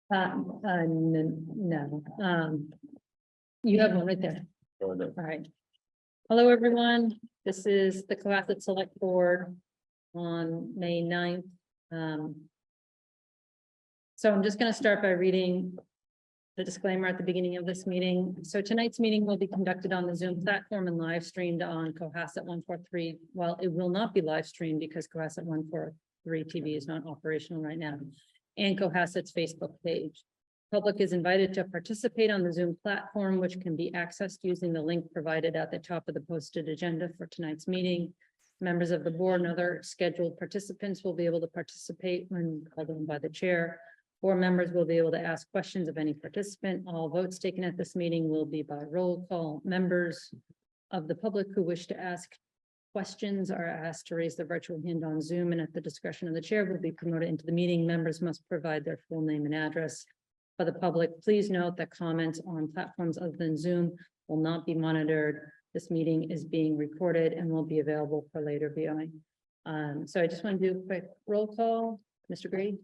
No, you have one right there. All right. Hello, everyone. This is the Cohasset Select Board on May 9th. So I'm just going to start by reading the disclaimer at the beginning of this meeting. So tonight's meeting will be conducted on the Zoom platform and live streamed on Cohasset 143. Well, it will not be live streamed because Cohasset 143 TV is not operational right now, and Cohasset's Facebook page. Public is invited to participate on the Zoom platform, which can be accessed using the link provided at the top of the posted agenda for tonight's meeting. Members of the board and other scheduled participants will be able to participate when called on by the chair. Board members will be able to ask questions of any participant. All votes taken at this meeting will be by roll call. Members of the public who wish to ask questions are asked to raise their virtual hand on Zoom, and at the discretion of the chair will be promoted into the meeting. Members must provide their full name and address. For the public, please note that comments on platforms other than Zoom will not be monitored. This meeting is being recorded and will be available for later viewing. So I just want to do a quick roll call. Mr. Grady?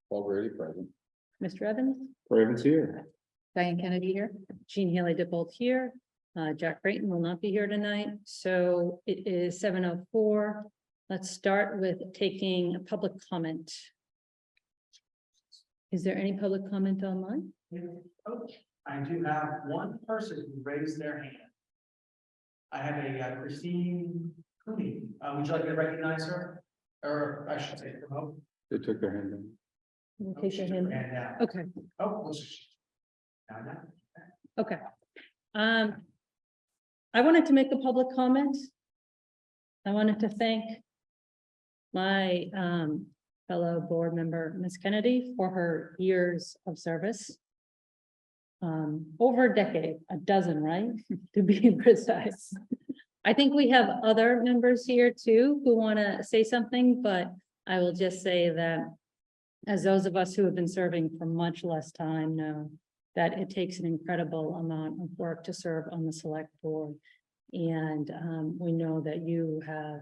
Paul Grady, present. Mr. Evans? Raven's here. Diane Kennedy here. Jean Haley Dippold here. Jack Creighton will not be here tonight. So it is 7:04. Let's start with taking a public comment. Is there any public comment online? Oh, I do have one person who raised their hand. I have a Christine Cooney. Would you like me to recognize her? Or I should say promote. They took their hand in. We'll Oh, take she your took hand. her hand down. Okay, Oh, well, now. okay. I wanted to make a public comment. I wanted to thank my fellow board member, Ms. Kennedy, for her years of service. Over a decade, a dozen, right? To be precise. I think we have other members here too who want to say something, but I will just say that as those of us who have been serving for much less time know that it takes an incredible amount of work to serve on the select board. And we know that you have,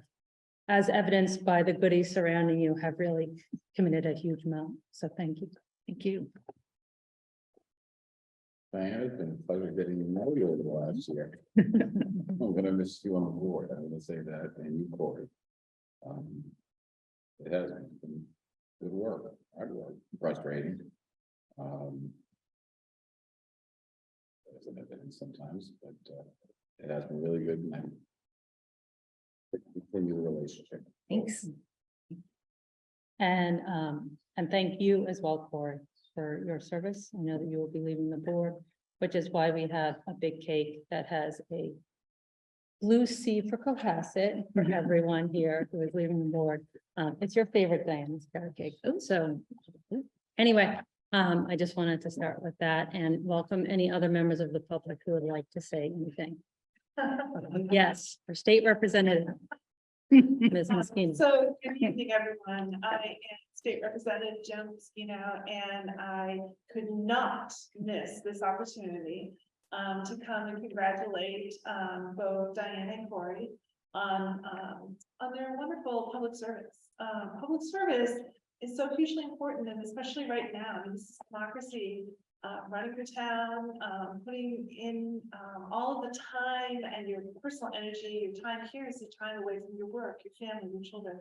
as evidenced by the goodies surrounding you, have really committed a huge amount. So thank you. Thank you. Diana, it's been a pleasure getting to know you over the last year. I'm gonna miss you on the board. I'm gonna say that, and you, Corey. It has been good work, hard work, frustrating. There's an evidence sometimes, but it has been really good. And I continue the relationship. Thanks. And thank you as well, Corey, for your service. I know that you will be leaving the board, which is why we have a big cake that has a blue C for Cohasset for everyone here who is leaving the board. It's your favorite thing, this carrot cake. So anyway, I just wanted to start with that and welcome any other members of the public who would like to say anything. Yes, for state representative. Ms. Moschino. So good evening, everyone. I am State Representative Jen Moschino, and I could not miss this opportunity to come and congratulate both Diane and Corey on their wonderful public service. Public service is so hugely important, and especially right now, this is democracy. Running your town, putting in all of the time and your personal energy, your time here is the time away from your work, your family, your children.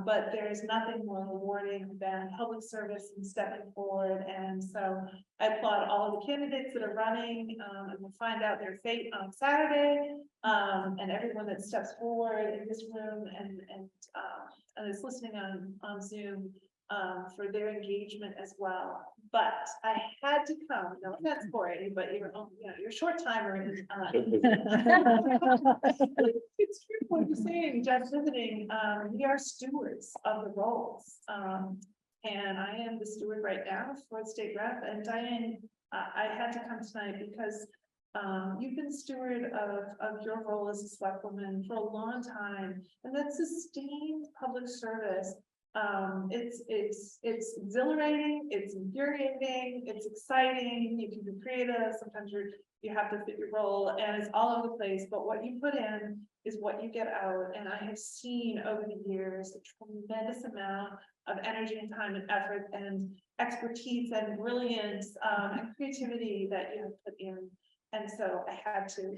But there's nothing more rewarding than public service and stepping forward. And so I applaud all of the candidates that are running, and we'll find out their fate on Saturday. And everyone that steps forward in this room and is listening on Zoom. For their engagement as well. But I had to come, no offense, Corey, but you're a short timer. It's true what you're saying, just visiting. We are stewards of the roles. And I am the steward right now for the state rep. And Diane, I had to come tonight because you've been steward of your role as a select woman for a long time, and that sustained public service It's exhilarating, it's infuriating, it's exciting, you can be creative, sometimes you have to fit your role, and it's all over the place, but what you put in is what you get out, and I have seen over the years a tremendous amount of energy and time and effort and expertise and brilliance, and creativity that you have put in. And so I had to,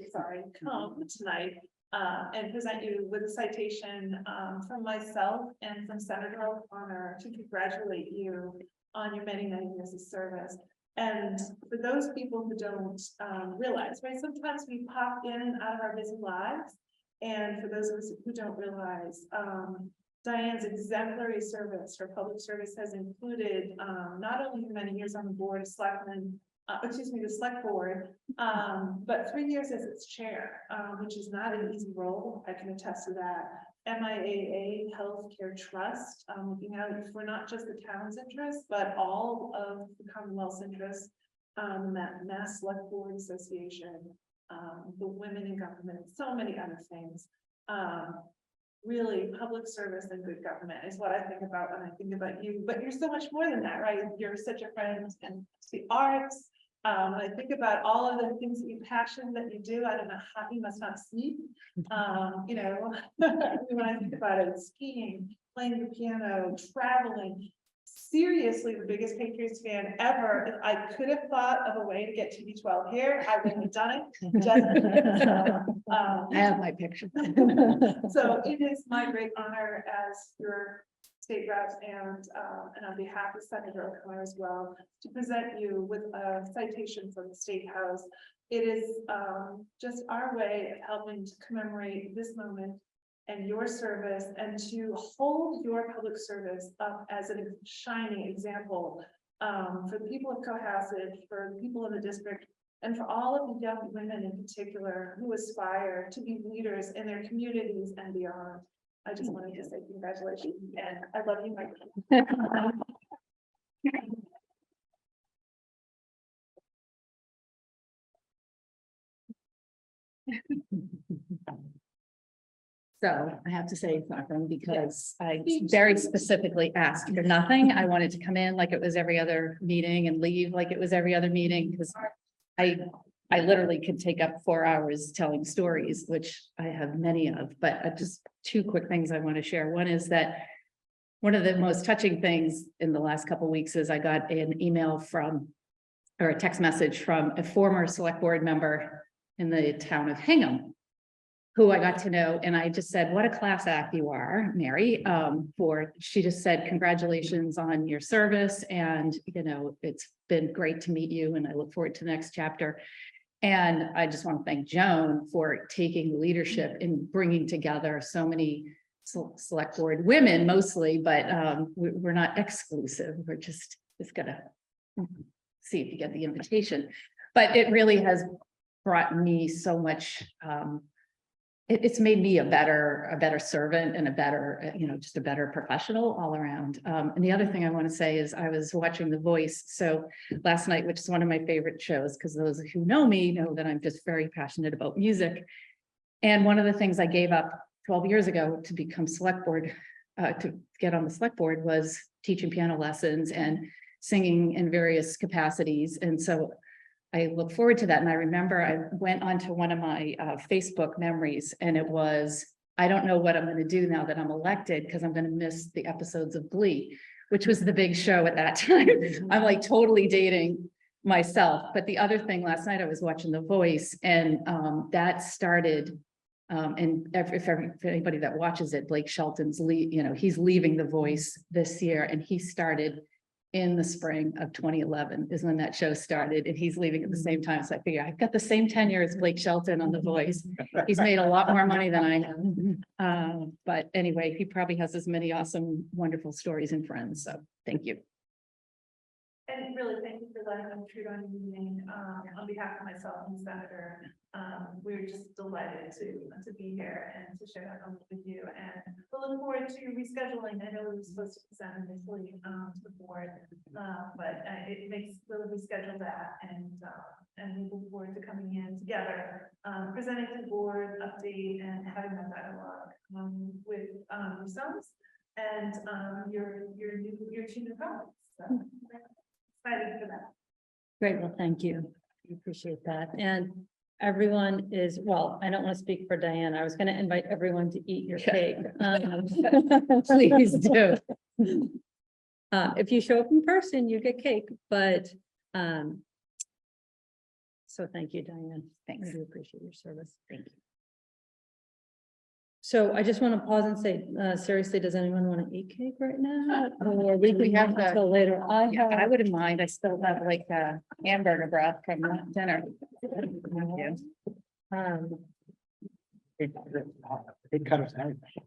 come tonight and present you with a citation from myself and from Senator O'Connor to congratulate you on your many, many years of service. And for those people who don't realize, right, sometimes we pop in and out of our busy lives. And for those of us who don't realize, Diane's exemplary service, her public service has included not only her many years on the board of selectmen, the select board, but 3 years as its chair, which is not an easy role. I can attest to that. MIAA Healthcare Trust, looking out for not just the town's interests, but all of the Commonwealth's interests, that Mass Select Board Association, the Women in Government, so many other things. Really, public service and good government is what I think about when I think about you, but you're so much more than that, right? You're such a friend and the arts. I think about all of the things that you passion that you do. I don't know how you must not sleep. You know, when I think about it, skiing, playing the piano, traveling. Seriously, the biggest Patriots fan ever. If I could have thought of a way to get TB12 here, I would have done it. I have my picture. So it is my great honor as your state reps and on behalf of Senator O'Connor as well, to present you with a citation from the State House. It is just our way of helping to commemorate this moment and your service, and to hold your public service up as a shining example for the people of Cohasset, for the people in the district, and for all of the young women in particular who aspire to be leaders in their communities and beyond. I just wanted to say congratulations, and I love you, Mike. So I have to say something because I very specifically asked for nothing. I wanted to come in like it was every other meeting and leave like it was every other meeting, because I literally could take up 4 hours telling stories, which I have many of, but just 2 quick things I want to share. One is that one of the most touching things in the last couple of weeks is I got an email from, or a text message from a former select board member in the town of Hingham, who I got to know, and I just said, what a class act you are, Mary. She just said, congratulations on your service. And, you know, it's been great to meet you and I look forward to the next chapter. And I just want to thank Joan for taking leadership in bringing together so many select board women mostly, but we're not exclusive. We're just gonna see if you get the invitation. But it really has brought me so much, it's made me a better servant and a better, just a better professional all around. And the other thing I want to say is I was watching The Voice. So last night, which is one of my favorite shows, because those who know me know that I'm just very passionate about music. And one of the things I gave up 12 years ago to become select board, to get on the select board, was teaching piano lessons and singing in various capacities. And so I look forward to that. And I remember I went onto one of my Facebook memories, and it was, I don't know what I'm going to do now that I'm elected, because I'm going to miss the episodes of Glee, which was the big show at that time. I'm like totally dating myself. But the other thing, last night I was watching The Voice, and that started, and if anybody that watches it, Blake Shelton's he's leaving The Voice this year, and he started in the spring of 2011 is when that show started, and he's leaving at the same time. So I figure I've got the same tenure as Blake Shelton on The Voice. He's made a lot more money than I have. But anyway, he probably has as many awesome, wonderful stories and friends. So thank you. And really, thank you for letting us intrude on your meeting. On behalf of myself and the senator, we're just delighted to be here and to share that moment with you. And we'll look forward to rescheduling. I know we were supposed to present initially to the board, but it makes we'll reschedule that, and we look forward to coming in together, presenting to the board update and having that dialogue with yourselves and, your two new colleagues. So excited for that. Great, well, thank you. We appreciate that. And everyone is, well, I don't want to speak for Diane. I was going to invite everyone to eat your cake. Please do. If you show up in person, you get cake, but, so thank you, Diane. Thanks. I do appreciate your service. Thank you. So I just want to pause and say, seriously, does anyone want to eat cake right now? Or we have the- until later. I Yeah, I have, wouldn't mind. I still have like hamburger breath from dinner. Thank you. It covers everything.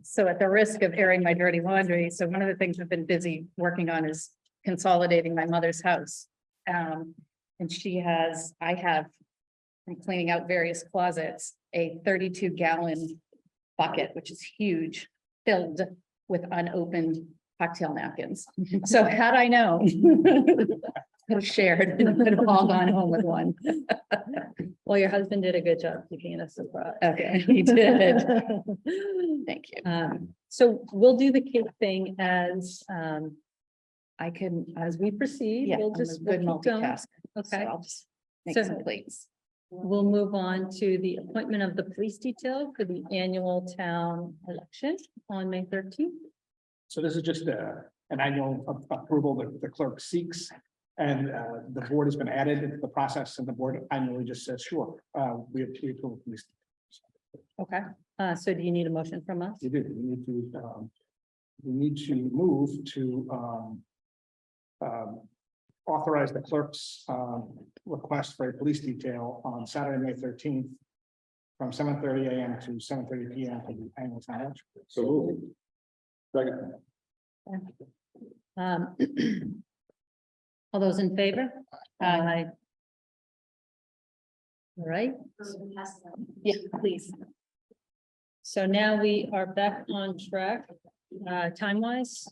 So at the risk of airing my dirty laundry, so one of the things I've been busy working on is consolidating my mother's house. And I'm cleaning out various closets, a 32-gallon bucket, which is huge, filled with unopened cocktail napkins. So had I known, could have shared and could have all gone home with one. well, your husband did a good job keeping us surprised. Okay, he did. Thank you. So we'll do the cake thing as, I can, as we proceed. yeah, We'll I'm a just good we'll keep going. multitasker. So Okay, I'll just make So- some plates. we'll move on to the appointment of the police detail for the annual town election on May 13th. So this is just an annual approval that the clerk seeks. And the board has been added into the process and the board annually just says, sure, we approve police. Okay, so do you need a motion from us? You do, we need to move to authorize the clerk's request for a police detail on Saturday, May 13th from 7:30 a.m. to 7:30 p.m. for the annual town election. So moved. Second. All those in favor? Aye. All right, Yeah, please. so now we are back on track, time-wise.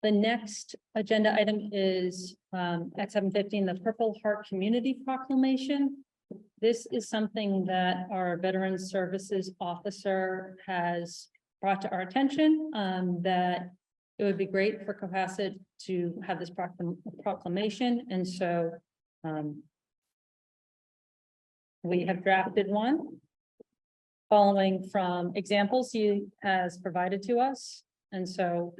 The next agenda item is, at 7:15, the Purple Heart Community Proclamation. This is something that our Veterans Services Officer has brought to our attention, that it would be great for Cohasset to have this proclamation, and so, we have drafted one following from examples he has provided to us, and so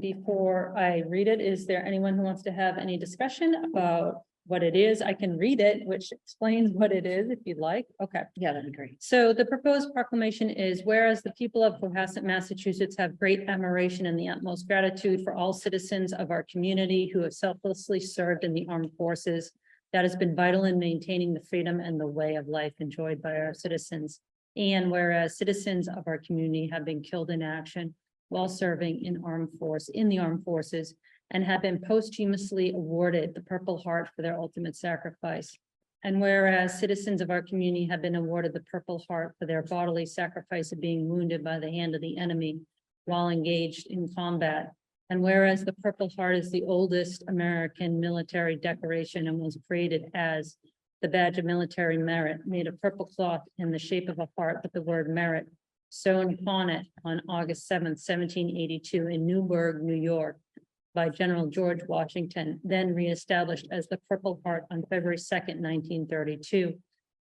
before I read it, is there anyone who wants to have any discussion about what it is? I can read it, which explains what it is if you'd like. Okay. Yeah, that'd be great. So the proposed proclamation is, whereas the people of Cohasset, Massachusetts have great admiration and the utmost gratitude for all citizens of our community who have selflessly served in the armed forces, that has been vital in maintaining the freedom and the way of life enjoyed by our citizens. And whereas citizens of our community have been killed in action while serving in the armed forces and have been posthumously awarded the Purple Heart for their ultimate sacrifice. And whereas citizens of our community have been awarded the Purple Heart for their bodily sacrifice of being wounded by the hand of the enemy while engaged in combat. And whereas the Purple Heart is the oldest American military decoration and was created as the badge of military merit, made of purple cloth in the shape of a heart with the word merit sewn upon it on August 7th, 1782 in Newburgh, New York, by General George Washington, then reestablished as the Purple Heart on February 2nd, 1932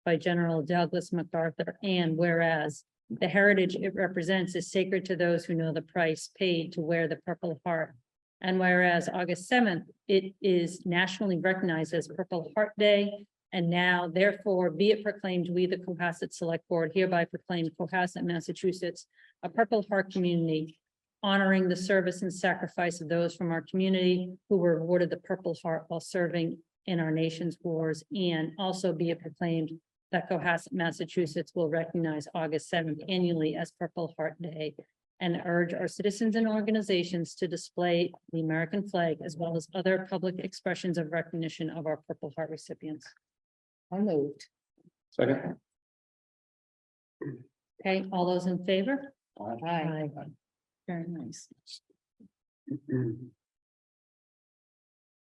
by General Douglas MacArthur. And whereas the heritage it represents is sacred to those who know the price paid to wear the Purple Heart. And whereas August 7th, it is nationally recognized as Purple Heart Day. And now therefore be it proclaimed, we, the Cohasset Select Board, hereby proclaim Cohasset, Massachusetts, a Purple Heart community, honoring the service and sacrifice of those from our community who were awarded the Purple Heart while serving in our nation's wars. And also be it proclaimed that Cohasset, Massachusetts will recognize August 7th annually as Purple Heart Day, and urge our citizens and organizations to display the American flag as well as other public expressions of recognition of our Purple Heart recipients. I moved. Second. Okay, all those in favor? Aye. Very nice.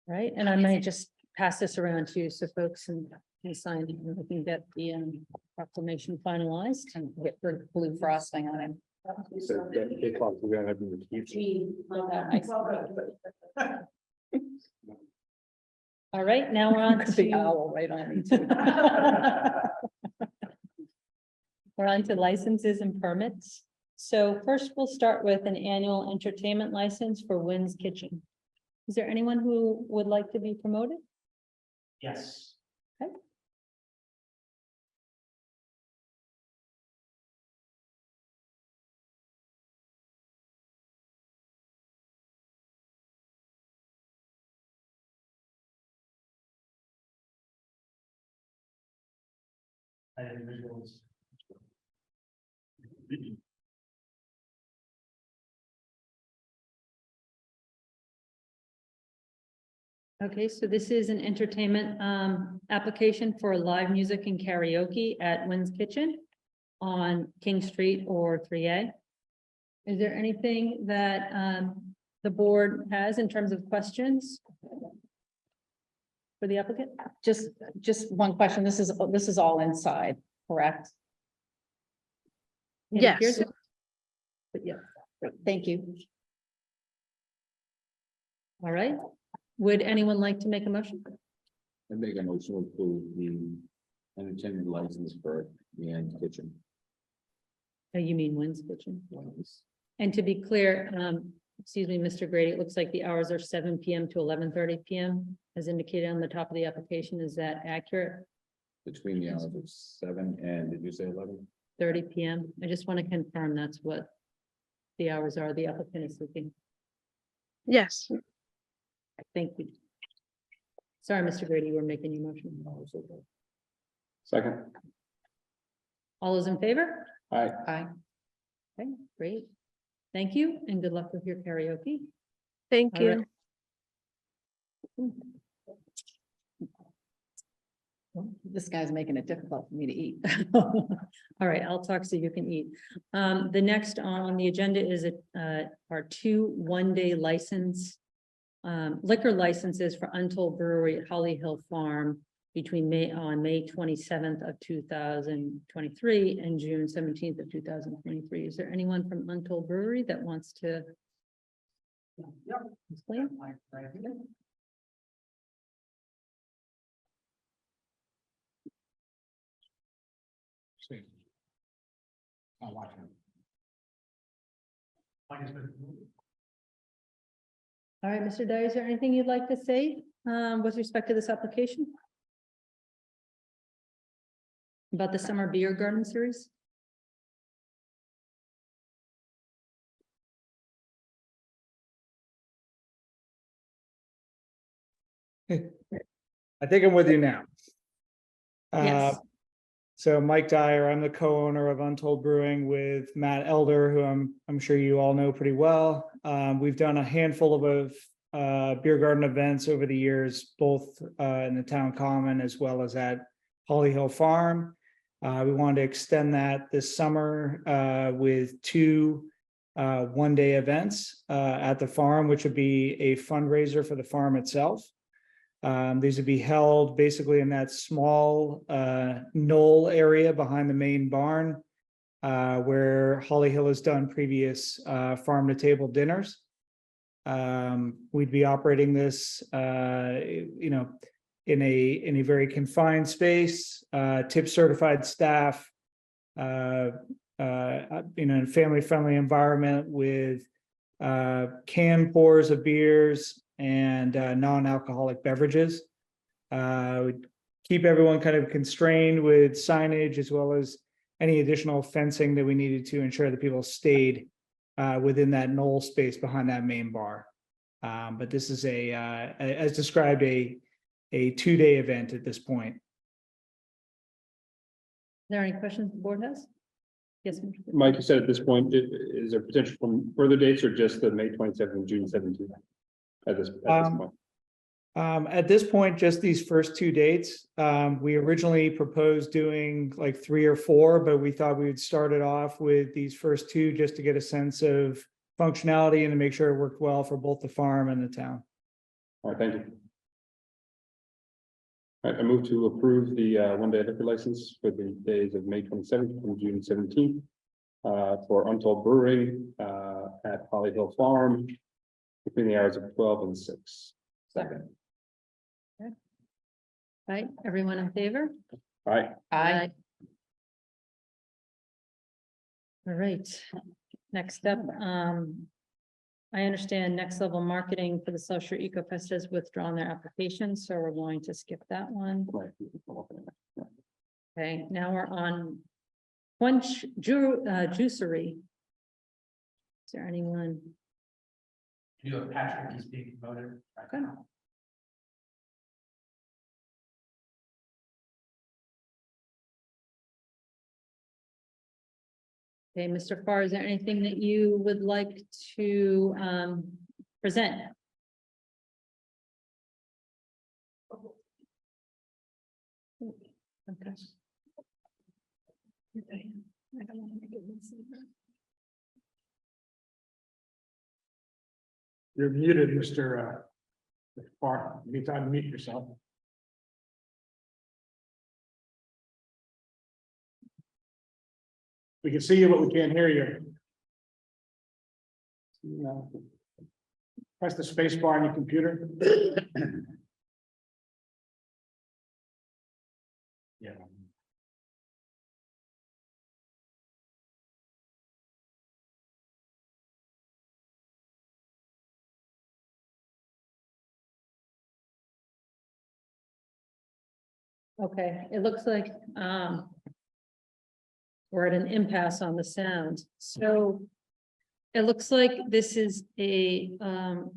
Right, and I may just pass this around to you so folks can sign it and we can get the proclamation finalized. And get the blue frosting on it. So that big clock, we're gonna have to keep. All right, now we're on The to, owl right on it too. we're on to licenses and permits. So first we'll start with an annual entertainment license for Wynn's Kitchen. Is there anyone who would like to be promoted? Yes. Individuals. Okay, so this is an entertainment application for live music and karaoke at Wynn's Kitchen on King Street or 3A. Is there anything that the board has in terms of questions for the applicant? Just one question. This is all inside, correct? It Yes. appears- But yeah, Thank you. all right. Would anyone like to make a motion? I make a motion to approve the entertainment license for the Ann's Kitchen. Oh, you mean Wynn's Kitchen? And to be clear, excuse me, Mr. Grady, it looks like the hours are 7 PM to 11:30 PM as indicated on the top of the application. Is that accurate? Between the hours of 7 and, did you say 11? 30 PM. I just want to confirm that's what the hours are the applicant is seeking. Yes. Thank you. Sorry, Mr. Grady, you were making your motion. No, it's okay. Second. All those in favor? Aye. Aye. Okay, great. Thank you and good luck with your karaoke. Thank All right. you. This guy's making it difficult for me to eat. All right, I'll talk so you can eat. The next on the agenda is our 2 one-day license. Liquor licenses for Untold Brewery at Holly Hill Farm between May 27th of 2023 and June 17th of 2023. Is there anyone from Untold Brewery that wants to Yep. explain? I'll watch him. All right, Mr. Dyer, is there anything you'd like to say with respect to this application? About the summer beer garden series? I think I'm with you now. Yes. So Mike Dyer, I'm the co-owner of Untold Brewing with Matt Elder, who I'm sure you all know pretty well. We've done a handful of beer garden events over the years, both in the town common as well as at Holly Hill Farm. We wanted to extend that this summer with 2 one-day events at the farm, which would be a fundraiser for the farm itself. These would be held basically in that small knoll area behind the main barn where Holly Hill has done previous farm to table dinners. We'd be operating this, in a very confined space, tip certified staff, in a family friendly environment with can pours of beers and non-alcoholic beverages. Would keep everyone kind of constrained with signage as well as any additional fencing that we needed to ensure that people stayed within that knoll space behind that main bar. But this is as described, a 2-day event at this point. Are there any questions the board has? Yes. Mr. Grady. Mike, you said at this point, is there potential for further dates or just the May 27th and June 17th? At this point, At this point, just these first 2 dates. We originally proposed doing like 3 or 4, but we thought we would start it off with these first 2 just to get a sense of functionality and to make sure it worked well for both the farm and the town. all right, thank you. I move to approve the one-day liquor license for the days of May 27th and June 17th. For Untold Brewing at Holly Hill Farm. Between the hours of 12 and 6. Second. Right, everyone in favor? All right, I, All right, next up, I understand Next Level Marketing for the Social Eco Fest has withdrawn their application, so we're going to skip that one. right. Okay, now we're on Quench Juicery. Is there anyone? You know, Patrick is being promoted right Okay. now. Okay, Mr. Farr, is there anything that you would like to present? Okay. You're muted, Mr. Farr. You need to unmute yourself. We can see you, but we can't hear you. No. Press the space bar on your computer. Yeah. Okay, it looks like we're at an impasse on the sound, so it looks like this is a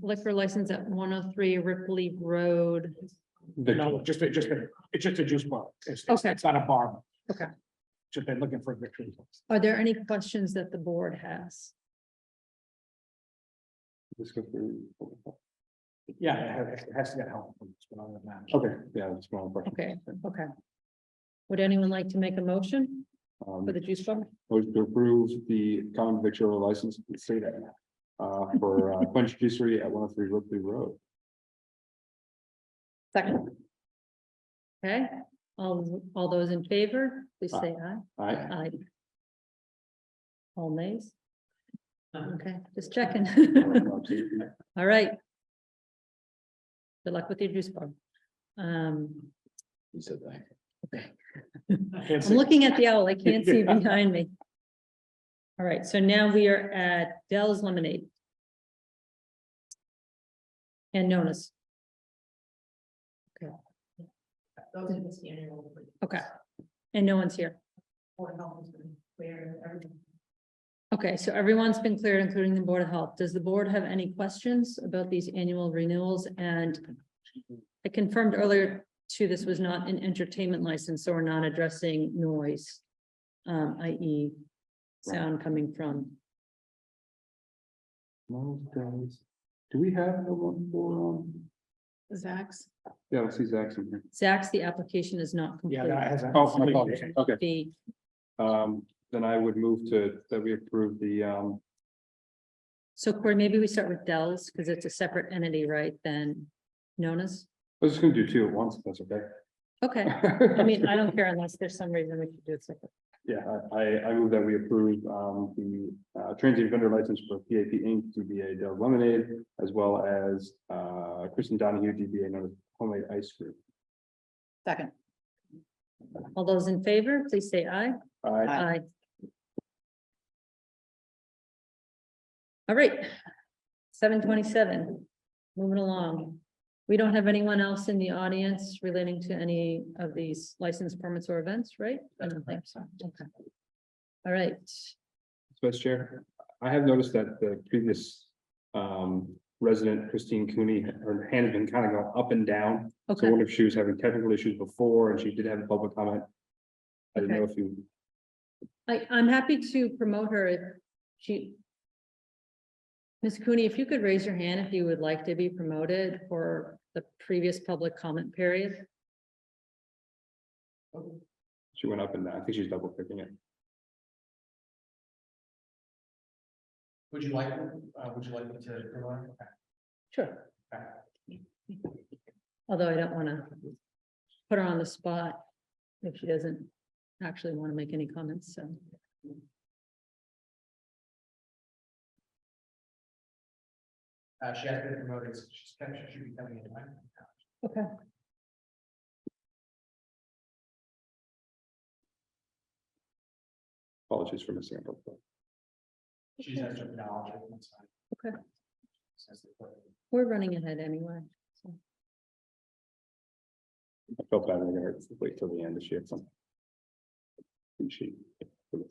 liquor license at 103 Ripley Road. No, it's just a juice bar. Okay. It's not a bar. Okay. Just been looking for victory. Are there any questions that the board has? Let's go through. Yeah, it has to get help. Okay, yeah, that's one question. Okay, okay. Would anyone like to make a motion for the juice bar? Motion to approve the common victual license, say that. For Quench Juicery at 103 Ripley Road. second, Okay, all those in favor, please say aye. All right, Aye. All nays? Okay, just checking. All right. Good luck with your juice bar. He said that. I'm looking at the owl, I can't see behind me. All right, so now we are at Dell's Lemonade. And Nona's. Okay. Those are the annual. Okay, and no one's here. Board of Health has been clear, everything. Okay, so everyone's been cleared, including the Board of Health. Does the board have any questions about these annual renewals? And I confirmed earlier too, this was not an entertainment license, so we're not addressing noise. I.e. sound coming from. Do we have the one for, Zach's. yeah, let's see Zach's in here. Zach's, the application is not Yeah, complete. that has. Oh, my apologies. Okay, The, then I would move that we approve the, so Corey, maybe we start with Dell's because it's a separate entity, right, than Nona's? I was just gonna do two at once, if that's okay. Okay, I mean, I don't care unless there's some reason we should do it separate. Yeah, I move that we approve the transient vendor license for PAP Inc., DBA Del Lemonade, as well as Kristen Donahue, DBA known as Homemade Ice Cream. Second, All those in favor, please say aye. Aye. Aye. All right, 7:27, moving along. We don't have anyone else in the audience relating to any of these license permits or events, right? I don't think so. Okay. All right, Vice Chair, I have noticed that the previous resident Christine Cooney, her hand has been kind of going up and down. So I okay, wonder if she was having technical issues before and she did have a public comment. I didn't know if you, I'm happy to promote her if she. Ms. Cooney, if you could raise your hand if you would like to be promoted for the previous public comment period. she went up and down. I think she's double clicking it. Would you like me to provide? Sure. Although I don't want to put her on the spot if she doesn't actually want to make any comments, so. She has been promoted, so she should be coming in. Right? Okay. Apologies for missing out. She's has her knowledge. That's fine. Okay. Says the clerk. We're running ahead anyway. So. I felt bad when I heard wait till the end if she had something. She. Do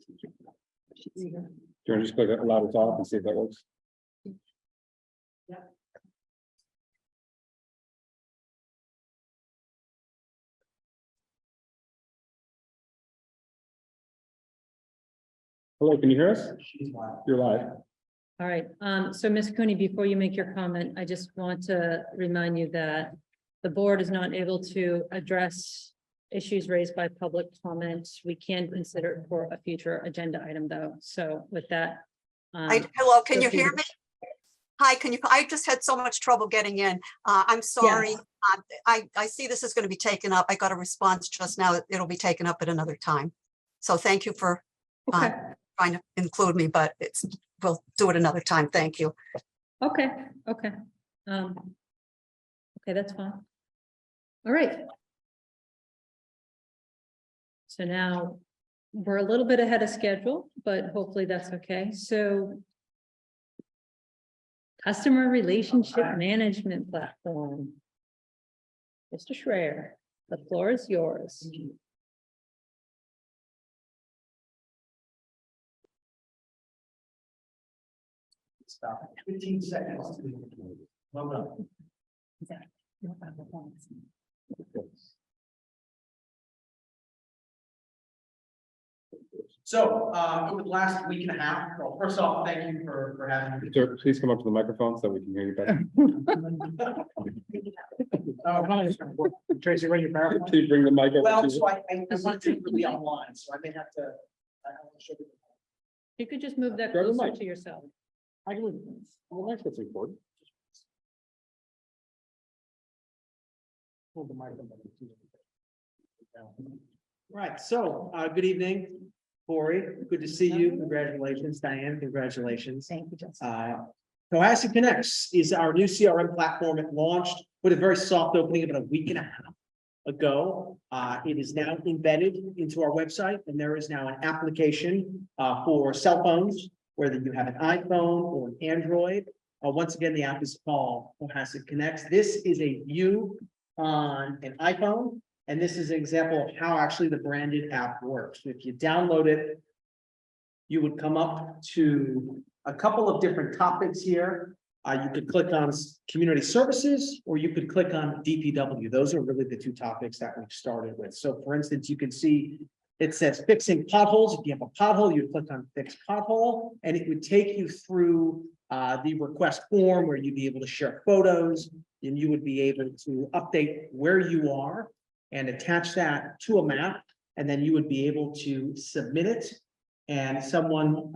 you want to just click allow to talk and see if that works? Hello, can you hear us? She's wild. You're live. All right, so Ms. Cooney, before you make your comment, I just want to remind you that the board is not able to address issues raised by public comments. We can consider it for a future agenda item, though. So with that. Hello, can you Sophie. hear me? Hi, I just had so much trouble getting in. I'm sorry. I see this is going to be taken up. I got a response just now. It'll be taken up at another time. So thank you for Okay, trying to include me, but we'll do it another time. Thank you. okay. Okay, that's fine. All right. So now we're a little bit ahead of schedule, but hopefully that's okay. So customer relationship management platform. Mr. Schreier, the floor is yours. Stop. 15 seconds. Load up. So, over the last week and a half, well, first off, thank you for having me. Sir, please come up to the microphone so we can hear you better. Tracy, ready your power? Please bring the mic over Well, to so you. I want to be online, so I may have to. I don't want to show you. You could just move that Grab the closer mic. to yourself. I can, well, that's what's important. Hold the microphone. Right, so, good evening, Corey, good to see you, congratulations, Diane, congratulations. Thank you, Justin. Cohasset Connects is our new CRM platform. It launched with a very soft opening about a week and a half ago. It is now embedded into our website, and there is now an application for cell phones, whether you have an iPhone or an Android. Once again, the app is called Cohasset Connects. This is a view on an iPhone, and this is an example of how actually the branded app works. If you download it, you would come up to a couple of different topics here. You could click on community services, or you could click on DPW. Those are really the two topics that we've started with. So for instance, you can see it says fixing potholes. If you have a pothole, you click on fix pothole, and it would take you through the request form where you'd be able to share photos, and you would be able to update where you are and attach that to a map, and then you would be able to submit it. And someone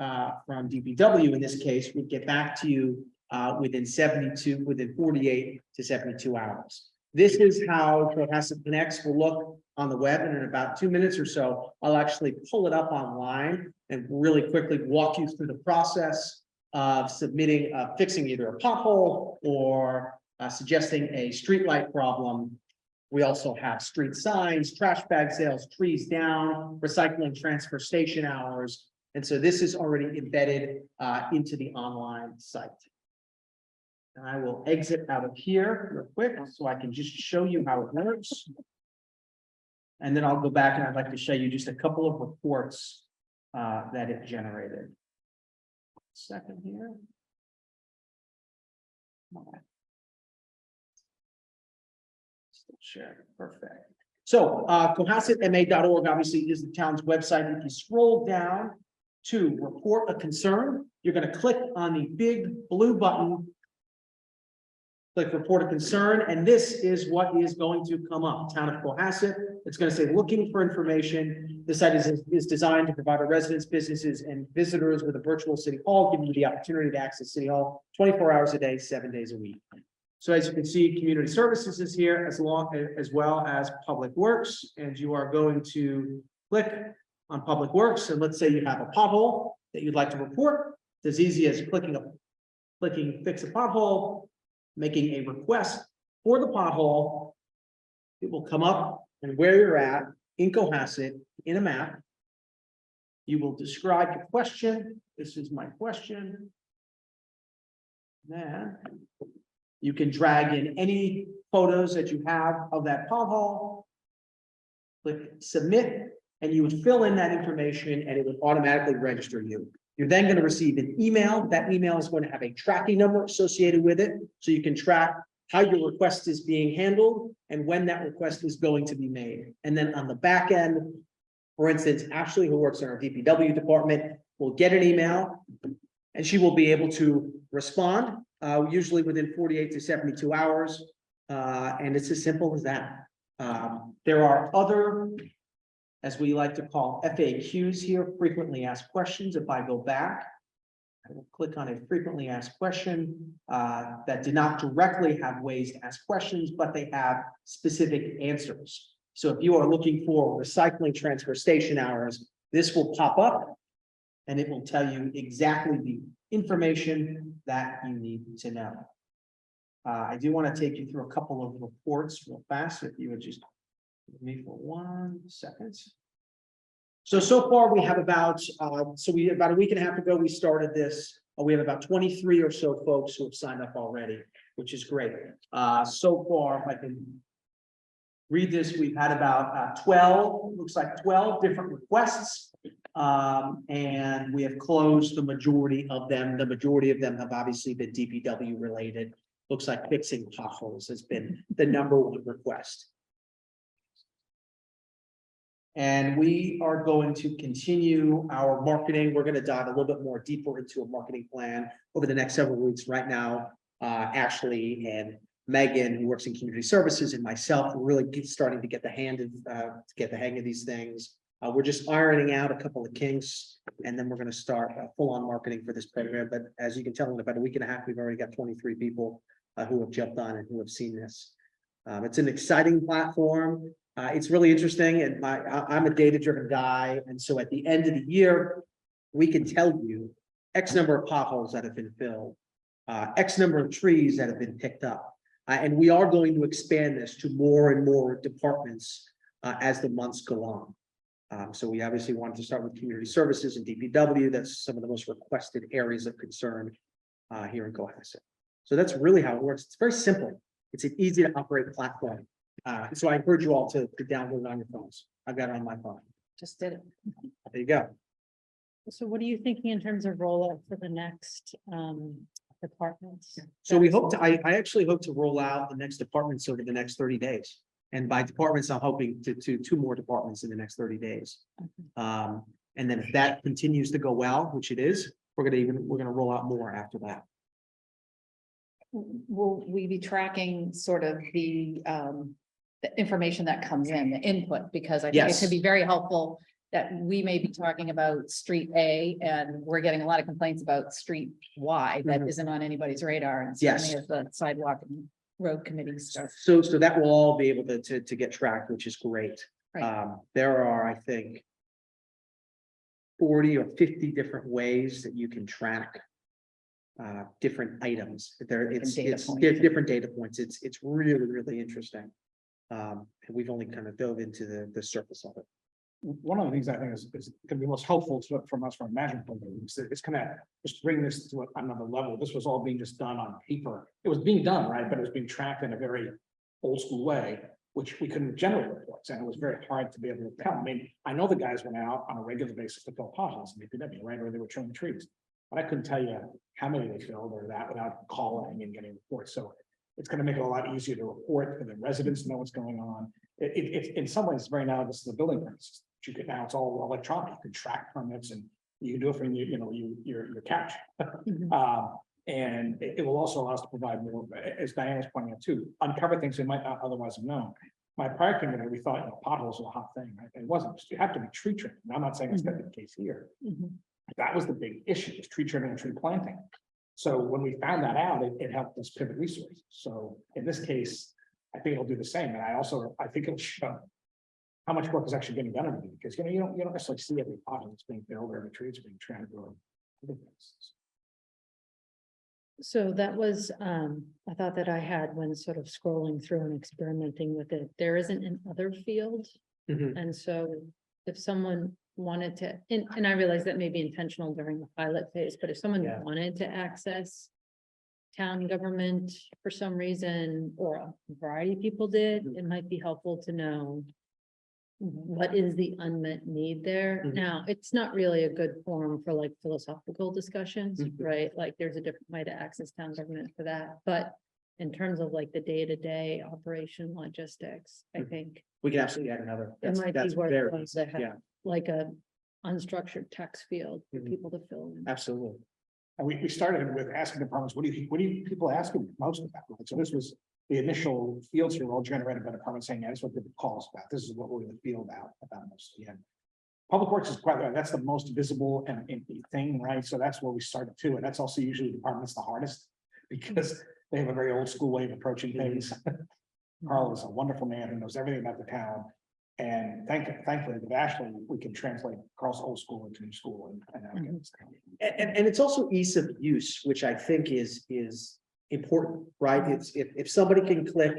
from DPW in this case would get back to you within 48 to 72 hours. This is how Cohasset Connects will look on the web, and in about 2 minutes or so, I'll actually pull it up online and really quickly walk you through the process of submitting, fixing either a pothole or suggesting a streetlight problem. We also have street signs, trash bag sales, trees down, recycling transfer station hours. And so this is already embedded into the online site. And I will exit out of here real quick so I can just show you how it works. And then I'll go back and I'd like to show you just a couple of reports that it generated. Second here. All right. Still share, perfect. So CohassetMA.org obviously is the town's website. If you scroll down to report a concern, you're going to click on the big blue button. Click report a concern, and this is what is going to come up. Town of Cohasset. It's going to say looking for information. The site is designed to provide our residents, businesses, and visitors with a virtual city hall, giving you the opportunity to access City Hall 24 hours a day, 7 days a week. So as you can see, community services is here as well as public works, and you are going to click on public works, and let's say you have a pothole that you'd like to report. It's as easy as clicking fix a pothole, making a request for the pothole. It will come up and where you're at in Cohasset in a map. You will describe your question. This is my question. Then you can drag in any photos that you have of that pothole. Click submit, and you would fill in that information and it would automatically register you. You're then going to receive an email. That email is going to have a tracking number associated with it, so you can track how your request is being handled and when that request is going to be made. And then on the back end, for instance, Ashley, who works in our DPW department, will get an email and she will be able to respond, usually within 48 to 72 hours. And it's as simple as that. There are other, as we like to call FAQs here, frequently asked questions. If I go back, I will click on a frequently asked question that do not directly have ways to ask questions, but they have specific answers. So if you are looking for recycling transfer station hours, this will pop up and it will tell you exactly the information that you need to know. I do want to take you through a couple of reports real fast, if you would just give me for 1 second. So far we have about a week and a half ago, we started this. We have about 23 or so folks who have signed up already, which is great. So far, if I can read this, we've had about 12, looks like 12 different requests. And we have closed the majority of them. The majority of them have obviously been DPW related. Looks like fixing potholes has been the #1 request. And we are going to continue our marketing. We're going to dive a little bit more deeper into a marketing plan over the next several weeks. Right now, Ashley and Megan, who works in community services, and myself, we're really starting to get the hang of these things. We're just ironing out a couple of kinks, and then we're going to start full-on marketing for this program. But as you can tell, in about a week and a half, we've already got 23 people who have jumped on and who have seen this. It's an exciting platform. It's really interesting, and I'm a data-driven guy, and so at the end of the year, we can tell you X number of potholes that have been filled, X number of trees that have been picked up, and we are going to expand this to more and more departments as the months go on. So we obviously wanted to start with community services and DPW. That's some of the most requested areas of concern here in Cohasset. So that's really how it works. It's very simple. It's an easy to operate platform. So I encourage you all to download it on your phones. I've got it on my phone. Just did it. There you go. So what are you thinking in terms of rollout for the next departments? So we hope to, I actually hope to roll out the next departments over the next 30 days. And by departments, I'm hoping to 2 more departments in the next 30 days. And then if that continues to go well, which it is, we're gonna roll out more after that. Will we be tracking sort of the information that comes in, the input? Because I think it Yes. could be very helpful that we may be talking about street A and we're getting a lot of complaints about street Y that isn't on anybody's radar, and certainly Yes. as the sidewalk and road committee stuff. So that will all be able to get tracked, which is great. Right. There are, I think, 40 or 50 different ways that you can track different items. It's different data points. It's really, really interesting. And we've only kind of dove into the surface of it. One of the things I think is going to be most helpful from us from a management point of view is that it's kind of just bring this to another level. This was all being just done on paper. It was being done, right, but it was being tracked in a very old school way, which we couldn't generate reports, and it was very hard to be able to tell. I mean, I know the guys went out on a regular basis to fill potholes in DPW, right, or they were trimming trees, but I couldn't tell you how many they filled or that without calling and getting reports. So it's going to make it a lot easier to report for the residents to know what's going on. It in some ways, very now, this is the building permits. You can now, it's all electronic. You can track permits and you can do it from your couch. And it will also allow us to provide more, as Diana's pointing out too, uncover things we might not otherwise have known. My prior committee, we thought potholes were a hot thing, right? It wasn't. You have to be tree trimming. I'm not saying it's going to be the case here. That was the big issue, is tree trimming and tree planting. So when we found that out, it helped us pivot resources. So in this case, I think it'll do the same. And I think it'll show how much work is actually getting done, in it, because, you don't necessarily see every pot that's being built or every tree that's being trimmed or. So that was, I thought that I had when sort of scrolling through and experimenting with it, there isn't an other field. Mhm. And so if someone wanted to, and I realize that may be intentional during the pilot phase, but if someone Yeah. wanted to access town government for some reason, or a variety of people did, it might be helpful to know what is the unmet need there. Mhm. Now, it's not really a good forum for like philosophical discussions, Mhm. right? Like, there's a different way to access town government for that, but in terms of like the day-to-day operation logistics, I Mhm. think We can absolutely add another. it That's might that's be very, worth to yeah. have like a unstructured text field for Mhm. people to fill in. Absolutely. And we started with asking departments, what do you people asking most about? Right? So this was the initial fields here were all generated by departments saying, yeah, that's what people call us about. This is what we're going to feel about most. Yeah. Public Works is quite, that's the most visible and thing, right? So that's where we started too. And that's also usually departments the hardest because they have a very old school way of approaching things. Carl is a wonderful man who knows everything about the town. And thankfully, with Ashley, we can translate Carl's old school into new school and now get this. And it's also ease of use, which I think is important, right? It's if somebody can click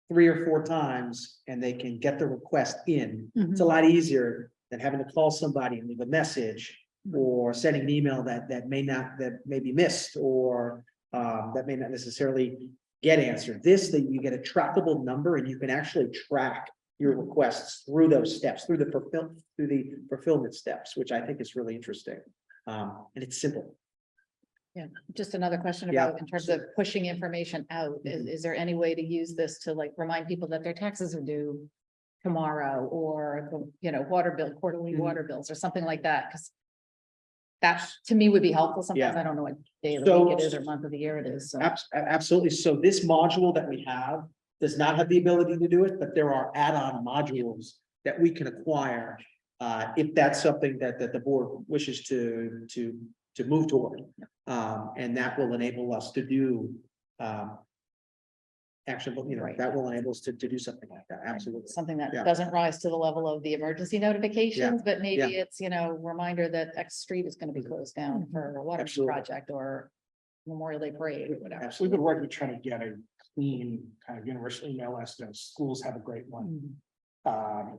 3 or 4 times and they can get the request in, it's a lot easier than having to call somebody and leave a message or sending an email that may be missed or that may not necessarily get answered. That you get a trackable number and you can actually track your requests through those steps, through the fulfillment steps, which I think is really interesting. And it's simple. Yeah, just another question Yeah. about in terms of pushing information out, is there any way to use this to like remind people that their taxes are due tomorrow or, water bill, quarterly Mhm. water bills or something like that? Because that to me would be helpful. Sometimes Yeah. I don't know what day of the So- week it is or month of the year it is. So. Absolutely. So this module that we have does not have the ability to do it, but there are add-on modules that we can acquire. If that's something that the board wishes to move toward. And that will enable us to do. Actually, Right. that will enable us to do something like that. Absolutely. Something that Yeah. doesn't rise to the level of the emergency notifications, but maybe it's, reminder that X street is gonna be closed down for a water Absolutely. project or Memorial Day parade or whatever. We've Absolutely. been working to try to get a clean kind of universal email list. Schools have a great one.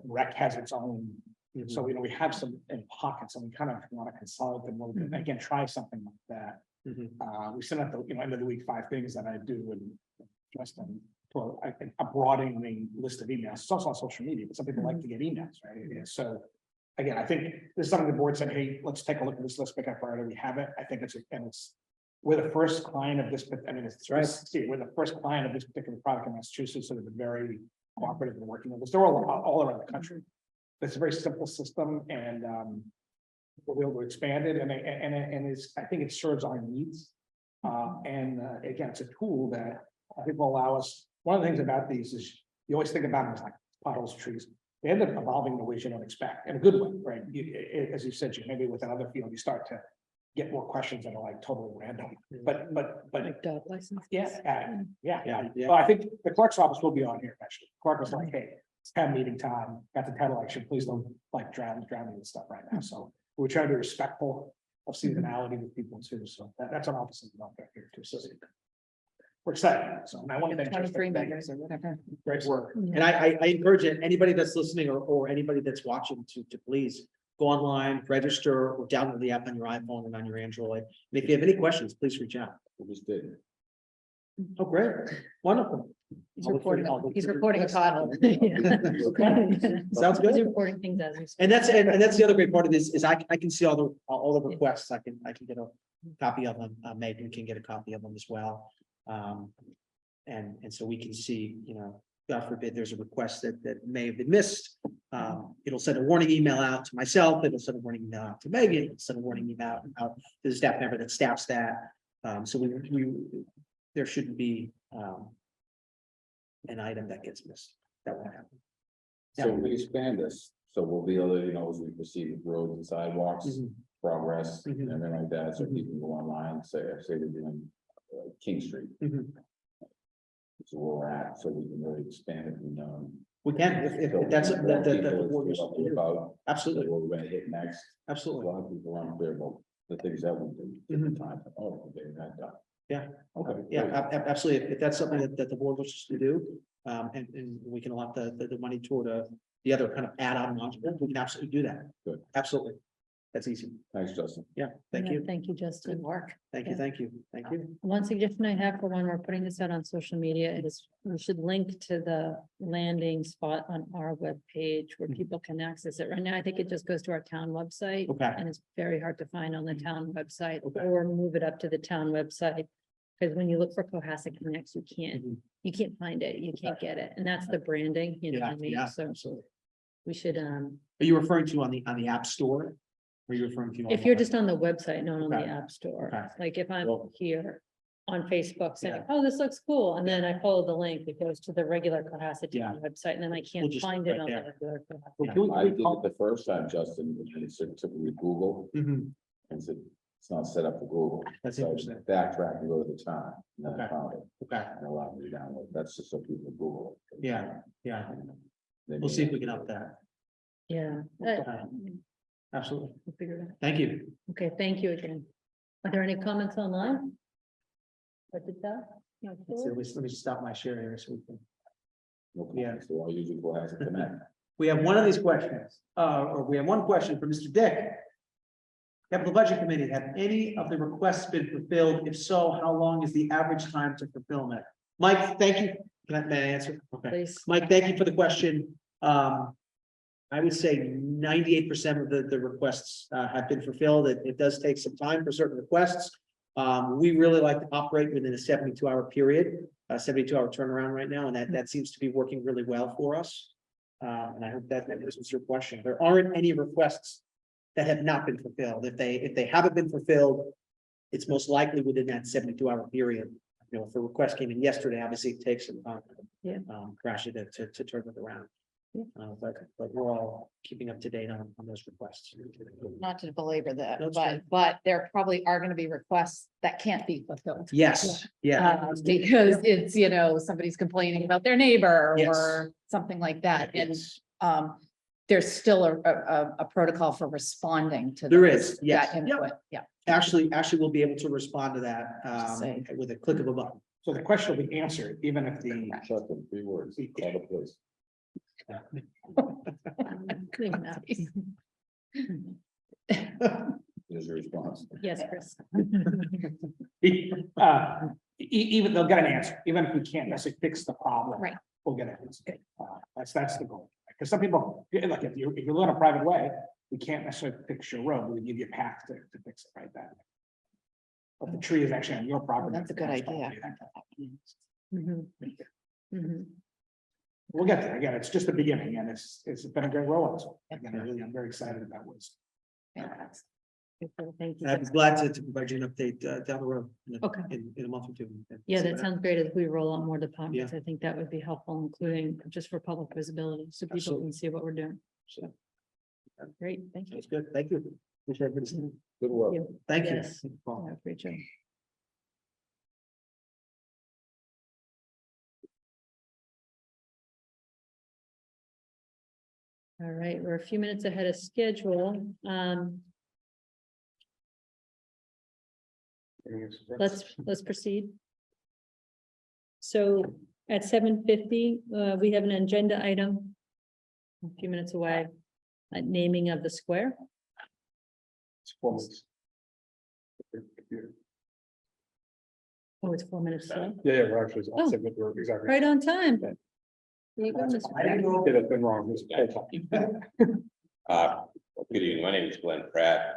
Rec has its own. So, we have some in pockets and we kind of want to consolidate them a little bit. Again, try something like that. Mhm. We sent out the, end of the week, 5 things that I do and just well, I think a broadening list of emails. It's also on social media, but some people like to get emails, right? Yeah, so again, I think this is something the board said, hey, let's take a look at this. Let's pick up priority. We have it. I think we're the first client of this, I mean, it's right. We're the first client of this particular product in Massachusetts, so they've been very cooperative in working with us. They're all around the country. It's a very simple system and we're able to expand it and I think it serves our needs. Again, it's a tool that I think will allow us, one of the things about these is you always think about them as like potholes, trees. They end up evolving in the ways you don't expect, in a good way, right? As you said, maybe with another field, you start to get more questions that are like totally random, but. Like dog license. Yeah. Yeah. Well, I think the clerk's office will be on here actually. Clerk was like, hey, it's town meeting time, got the town election, please don't like drown me with stuff right now. So we're trying to be respectful of seasonality with people too. So that's an office out there here too. So we're excited. So I want to thank. 23 members or whatever. Great work. And I encourage anybody that's listening or anybody that's watching to please go online, register or download the app on your iPhone and on your Android. And if you have any questions, please reach out. We just did. Oh, great. Wonderful. He's I'll look for- reporting, I'll look he's for- reporting a pothole. Sounds He's good. reporting things as we. And that's the other great part of this is I can see all the requests. I can get a copy of them. Megan can get a copy of them as well. And so we can see, God forbid, there's a request that may have been missed. It'll send a warning email out to myself. It'll send a warning email out to Megan. It'll send a warning email out to the staff member that staffs that. So there shouldn't be an item that gets missed. That won't happen. So we expand this, so we'll be able to, as we proceed with roads and sidewalks, Mhm. progress and Mhm. everything like that, so Mhm. people go online, say they're doing King Street. Mhm. So where we're at, so we can really expand it and, We can, if that's, so that, people the board feel wishes to do. about Absolutely, what we're gonna hit next. A absolutely. lot of people aren't clear about the things that we do, different times, oh, okay, that done. Okay, yeah, absolutely. If that's something that the board wishes to do, and we can allot the money toward the other kind of add-on module, we can absolutely do that. Good. Absolutely. That's easy. Thanks, Justin. Yeah, thank Yeah, you. Thank you, Justin. Good work. Thank you, thank you, thank you. One suggestion I have for when we're putting this out on social media is we should link to the landing spot on our webpage where Mhm. people can access it. Right now, I think it just goes to our town website. Okay. And it's very hard to find on the town website Okay. or move it up to the town website. Because when you look for Cohasset Connects, Mhm. you can't find it, you can't get it. And that's the branding, you know what I mean? Yeah, So absolutely. we should, Are you referring to on the App Store? Or are you referring to? if you're just on the website, not on the Okay. app store, Okay. like if I'm Well- here on Facebook saying, Yeah. oh, this looks cool, and then I follow the link, it goes to the regular Cohasset Yeah. Town website, and then I We'll can't just find right it on the there. regular. Cohasset. Well, can we- I did it the first time, Justin, and it's typically Google, Mhm. and said, it's not set up for Google. That's So I interesting. backtrack and go to the town, and then I Okay. found it, Okay, and allowed me to download, that's just so people Google. it. Yeah, yeah. They We'll may see if not we can do up it. that. Yeah. Okay. Absolutely. We'll figure it out. Thank you. Okay, thank you again. Are there any comments online? What did that? No, So let me just stop my share here so we can. No Yeah. comments, so I'll usually go ahead and connect. We have one of these questions, or we have one question for Mr. Dick. Capital Budget Committee, have any of the requests been fulfilled? If so, how long is the average time to fulfillment? Mike, thank you. May I answer? Okay. Please. Mike, thank you for the question. I would say 98% of the requests have been fulfilled. It does take some time for certain requests. We really like to operate within a 72-hour period, a 72-hour turnaround right now, and that seems to be working really well for us. And I hope that answers your question. There aren't any requests that have not been fulfilled. If they haven't been fulfilled, it's most likely within that 72-hour period. You know, if the request came in yesterday, obviously it takes some time. Yeah. Crash it to turn it around. Yeah. But we're all keeping up to date on those requests. Not to belabor that, That's but, fine. but there probably are gonna be requests that can't be fulfilled. Yes, yeah. Because it's, you know, somebody's complaining about their neighbor Yes. or something like that, and, Yes. there's still a protocol for responding to. There those- is, yes. that Yep. input, yeah. Actually, we'll be able to respond to that Just saying. with a click of a button. So the question will be answered, even if the, Justin, 3 words, call the police. Here's your response. Yes, Chris. even they'll get an answer, even if we can't necessarily fix the problem. Right. We'll get an answer. That's the goal. Because some people, like, if you live in a private way, we can't necessarily fix your road, we give you a path to fix it right then. But the tree is actually on your property. That's a good idea. Mhm. Mhm. We'll get there. Again, it's just the beginning and it's been a great rollout. So again, I'm very excited about what's. Fantastic. Thank you. I'd be glad to provide you an update down the road. Okay. In a month or two. and Yeah, see that what sounds great. As we roll out more departments, I think that would be helpful, including just for public visibility, so people Absolutely. can see what we're doing. happens. Great, thank you. That's good. Thank you. Appreciate everybody's time. Good work. Thank you. Yes. Yeah, great job. All right, we're a few minutes ahead of schedule. Let's proceed. So at 7:50, we have an agenda item. A few minutes away, naming of the square. Oh, it's 4 minutes. slow. Yeah, we're actually. Oh. Exactly. Right on time. There you go, Mr. Pratt. Yeah, that's been wrong. Good evening, my name is Glenn Pratt,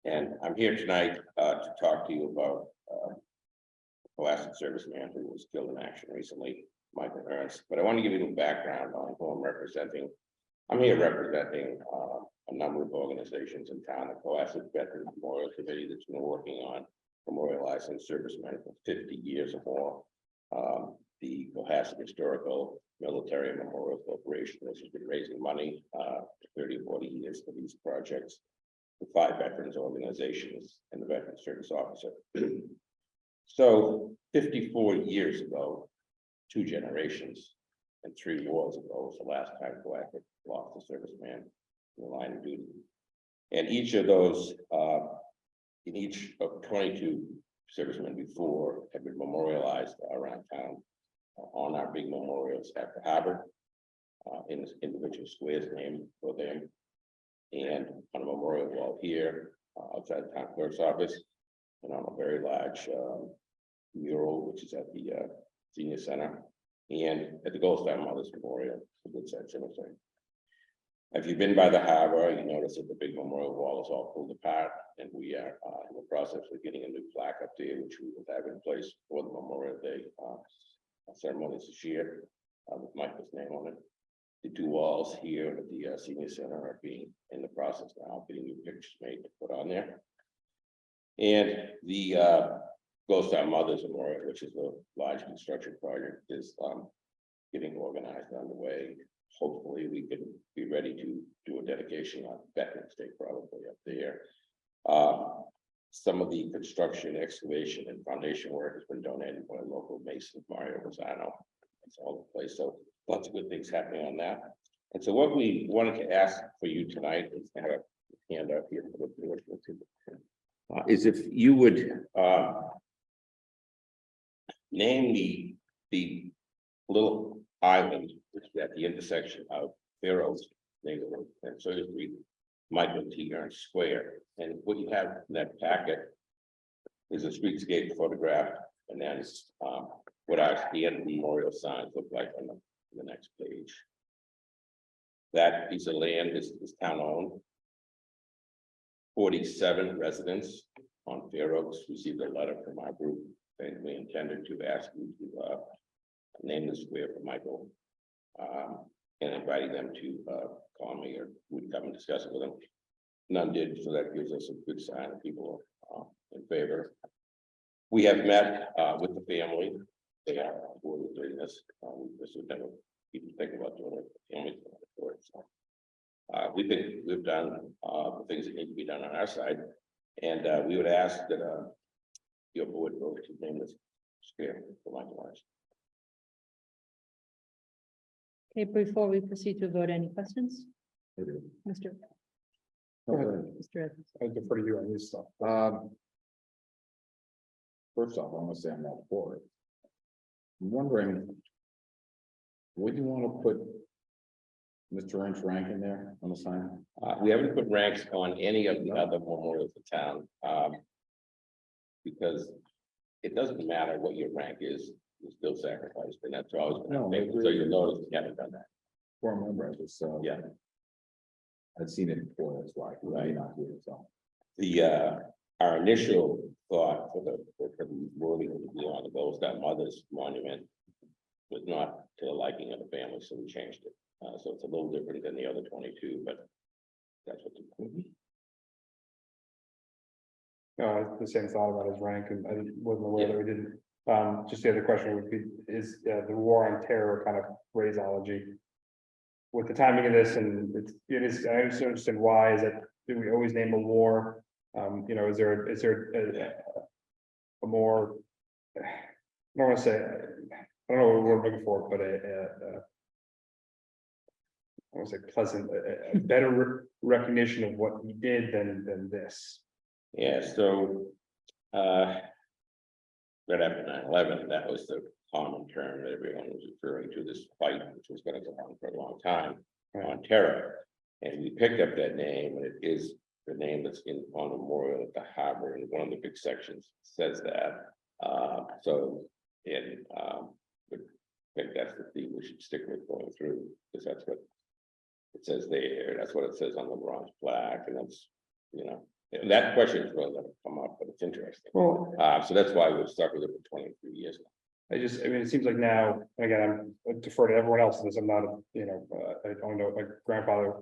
and I'm here tonight to talk to you about Cohasset serviceman who was killed in action recently, Michael Ernst. But I want to give you a little background on who I'm representing. I'm here representing a number of organizations in town, the Cohasset Veterans Memorial Committee that's been working on memorializing servicemen for 50 years or more. The Cohasset Historical Military Memorial Corporation, which has been raising money for 30 or 40 years for these projects. the 5 veterans organizations and the Veteran Service Officer. So 54 years ago, 2 generations and 3 wars ago was the last time Cohasset lost a serviceman in the line of duty. And each of those, in each of 22 servicemen before have been memorialized around town on our big memorials at the harbor, in individual squares named for them, and on a memorial wall here outside the town clerk's office, and on a very large mural, which is at the senior center, and at the Gold Star Mothers Memorial, the Woodside Cemetery. If you've been by the harbor, you notice that the big memorial wall is all pulled apart, and we are in the process of getting a new plaque up there, which we will have in place for the Memorial Day ceremonies this year, with Michael's name on it. The 2 walls here at the senior center are being in the process now, getting new pictures made to put on there. And the Gold Star Mothers Memorial, which is a large construction project, is getting organized underway. Hopefully, we can be ready to do a dedication on Veterans Day probably up there. Some of the construction, excavation, and foundation work has been donated by local mason, Mario Rosano. It's all in place, so lots of good things happening on that. And so what we wanted to ask for you tonight is to have a hand up here for the board. Is if you would name the little island which is at the intersection of Barrows neighborhood and Sawyer Street, Michael T. Ernst Square. And what you have in that packet is a streetscape photograph, and then what the end memorial signs look like on the next page. That piece of land is town owned. 47 residents on Fair Oaks received a letter from our group, and we intended to ask you to name the square for Michael, and inviting them to call me, or we'd come and discuss it with them. None did, so that gives us a good sign of people in favor. We have met with the family. They are on board with doing this. This would never even think about doing it. The families for it. So, we've done the things that need to be done on our side, and we would ask that your board vote to name this square for Michael Ernst. Okay, before we proceed to vote, any questions? Mr. Mr. Evans? I defer to you on this stuff. First off, I want to say I'm not for it. I'm wondering, would you want to put Mr. Ernst rank in there on the sign? We haven't put ranks on any of the other memorials in town. Because it doesn't matter what your rank is, you're still sacrificed, and that's always been our thing. So you'll notice we haven't done that. For a member, I just, Yeah. I'd seen it before, that's why, right, not here, so. Our initial thought for the wording on the Gold Star Mothers Monument was not to the liking of the family, so we changed it. So it's a little different than the other 22, but that's what The same thought about his rank, and I wasn't aware that we didn't. Just the other question would be, is the war on terror kind of phraseology? With the timing of this, and it is, I understand why, is that, do we always name a war? You know, is there a more, I don't want to say, I don't know what we're looking for, but I want to say pleasant, a better recognition of what he did than this. Yeah, so right after 9/11, that was the common term that everyone was referring to, this fight, which was going to go on for a long time on terror. And we picked up that name, and it is the name that's on the memorial at the harbor, and one of the big sections says that. I think that's the theme we should stick with going through, because that's what it says there, that's what it says on the bronze plaque, and that's, you know, that question is really going to come up, but it's interesting. Well, So that's why we've stuck with it for 23 years now. I mean, it seems like now, again, I'm defer to everyone else in this. I'm not, I don't know, my grandfather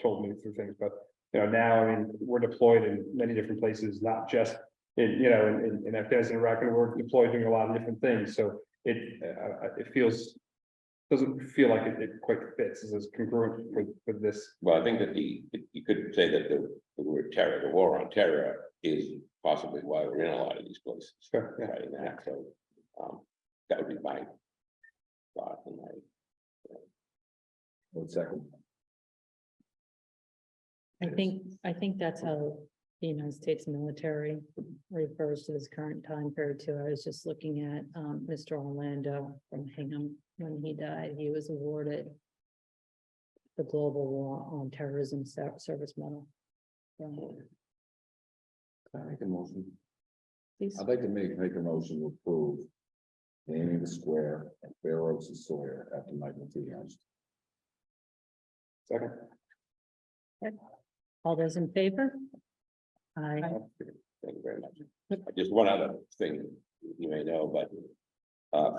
told me through things, but, now, I mean, we're deployed in many different places, not just in Afghanistan, Iraq, and we're deployed doing a lot of different things. So it feels doesn't feel like it quite fits, is congruent for this. Well, I think that you could say that the word terror, the war on terror is possibly why we're in a lot of these places. Sure, yeah. Right, and that, so, that would be my thought and my. 1 second. I think that's how the United States military refers to this current time period too. I was just looking at Mr. Orlando from Hingham. When he died, he was awarded the Global War on Terrorism Service Medal. So, Can I make a motion? please. I'd like to make a motion to approve naming the square at Fair Oaks and Sawyer after Michael T. Ernst. Second. All those in favor? Aye. Thank you very much. Just one other thing you may know, but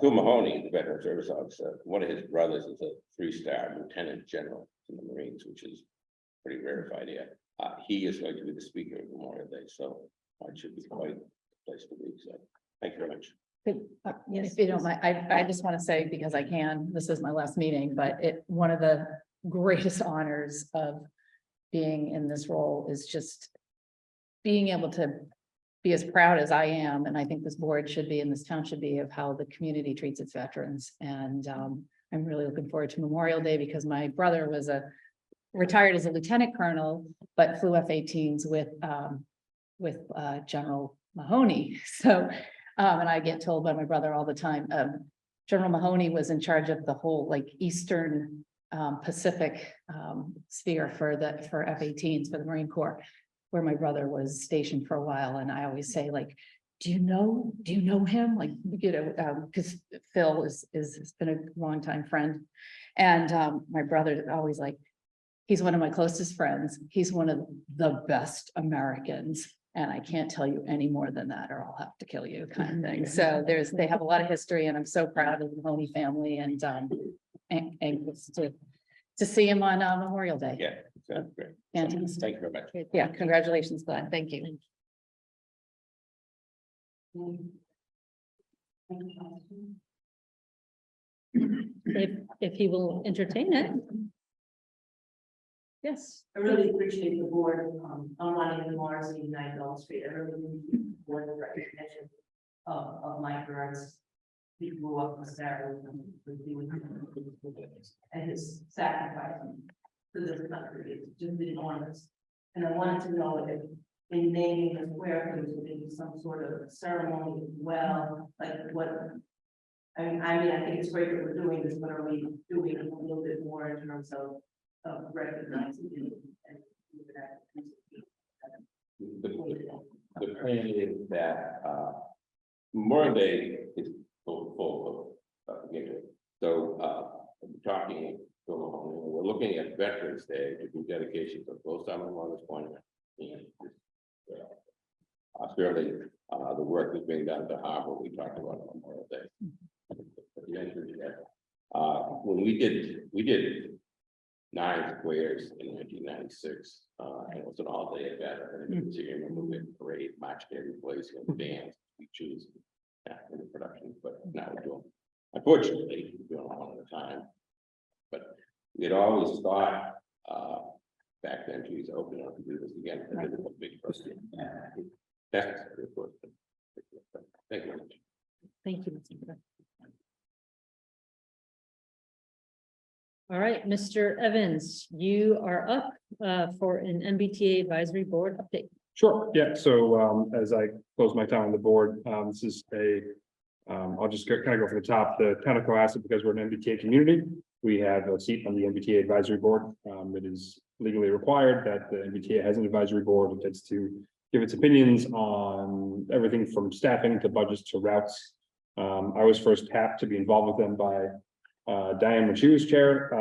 Phil Mahoney, the veteran service officer, one of his brothers is a 3-star lieutenant general in the Marines, which is pretty rarefied here. He is going to be the speaker of Memorial Day, so it should be quite a place to be. So thank you very much. If you don't mind, I just want to say, because I can, this is my last meeting, but one of the greatest honors of being in this role is just being able to be as proud as I am, and I think this board should be, and this town should be, of how the community treats its veterans. And I'm really looking forward to Memorial Day, because my brother was retired as a lieutenant colonel, but flew F-18s with General Mahoney. So, and I get told by my brother all the time, General Mahoney was in charge of the whole like Eastern Pacific sphere for F-18s for the Marine Corps, where my brother was stationed for a while. And I always say, like, do you know him? Like, you know, because Phil has been a longtime friend. And my brother always like, he's one of my closest friends. He's one of the best Americans. And I can't tell you any more than that, or I'll have to kill you, kind of thing. So they have a lot of history, and I'm so proud of the Mahoney family, and anxious to see him on Memorial Day. Yeah, that's great. Fantastic. Thank you very much. Yeah, congratulations, Glenn. Thank you. If he will entertain it. Yes. I really appreciate the board, unlike the Mars and United Elm Street, I really appreciate the board the recognition of Mike Burns. He grew up with Sarah and his sacrifice to this country is just enormous. And I wanted to know if in naming the square, there would be some sort of ceremony as well, like what. I mean, I think it's great that we're doing this, but are we doing a little bit more in terms of recognizing it and The plan is that Memorial Day is full of so we're talking, we're looking at Veterans Day to do dedications of both on Memorial Monument and certainly the work that's being done at the harbor. We talked about on Memorial Day. When we did 9 squares in 1996, and it was an all-day event. And you can see, remember, we had a parade, march every place, and bands, we choose in the production, but now we're doing, unfortunately, we're doing one at a time. But we had always thought, back then, geez, open up to do this again, and it was a big question. Necessary, of course. Thank you very much. Thank you, Mr. Burke. All right, Mr. Evans, you are up for an MBTA advisory board update. Sure, yeah, so as I close my time on the board, this is I'll just kind of go from the top, the town of Cohasset, because we're an MBTA community. We have a seat on the MBTA advisory board. It is legally required that the MBTA has an advisory board. It gets to give its opinions on everything from staffing to budgets to routes. I was first tapped to be involved with them by Diane, when she was chair,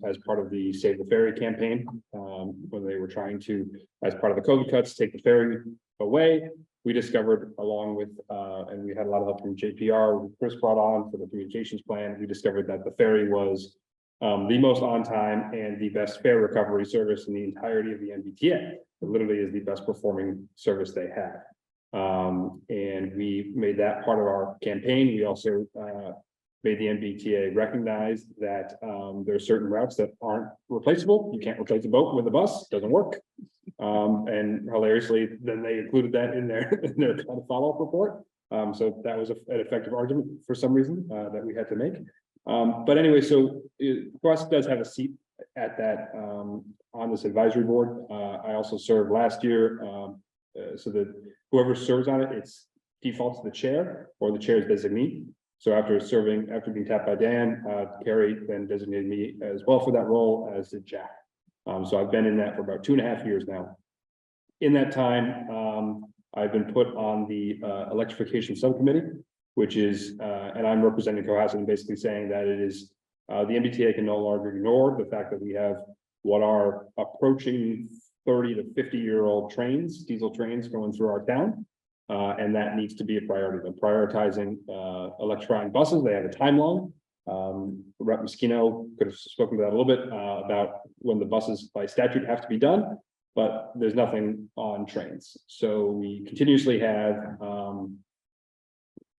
as part of the Save the Ferry campaign, when they were trying to, as part of the COVID cuts, take the ferry away. We discovered, along with, and we had a lot of help from JPR, who Chris brought on for the communications plan. We discovered that the ferry was the most on time and the best fare recovery service in the entirety of the MBTA. It literally is the best performing service they have. And we made that part of our campaign. We also made the MBTA recognize that there are certain routes that aren't replaceable. You can't replace a boat with a bus, doesn't work. And hilariously, then they included that in their kind of follow-up report. So that was an effective argument for some reason that we had to make. But anyway, so Cohasset does have a seat at that on this advisory board. I also served last year, so that whoever serves on it, it's defaults to the chair or the chair's designee. So after being tapped by Dan, Carrie then designated me as well for that role, as did Jack. So I've been in that for about 2.5 years now. In that time, I've been put on the electrification subcommittee, which is, and I'm representing Cohasset and basically saying that it is, the MBTA can no longer ignore the fact that we have what are approaching 30 to 50-year-old trains, diesel trains going through our town. And that needs to be a priority. They're prioritizing electrifying buses. They have a timeline. Rep. Moschino could have spoken to that a little bit about when the buses by statute have to be done, but there's nothing on trains. So we continuously have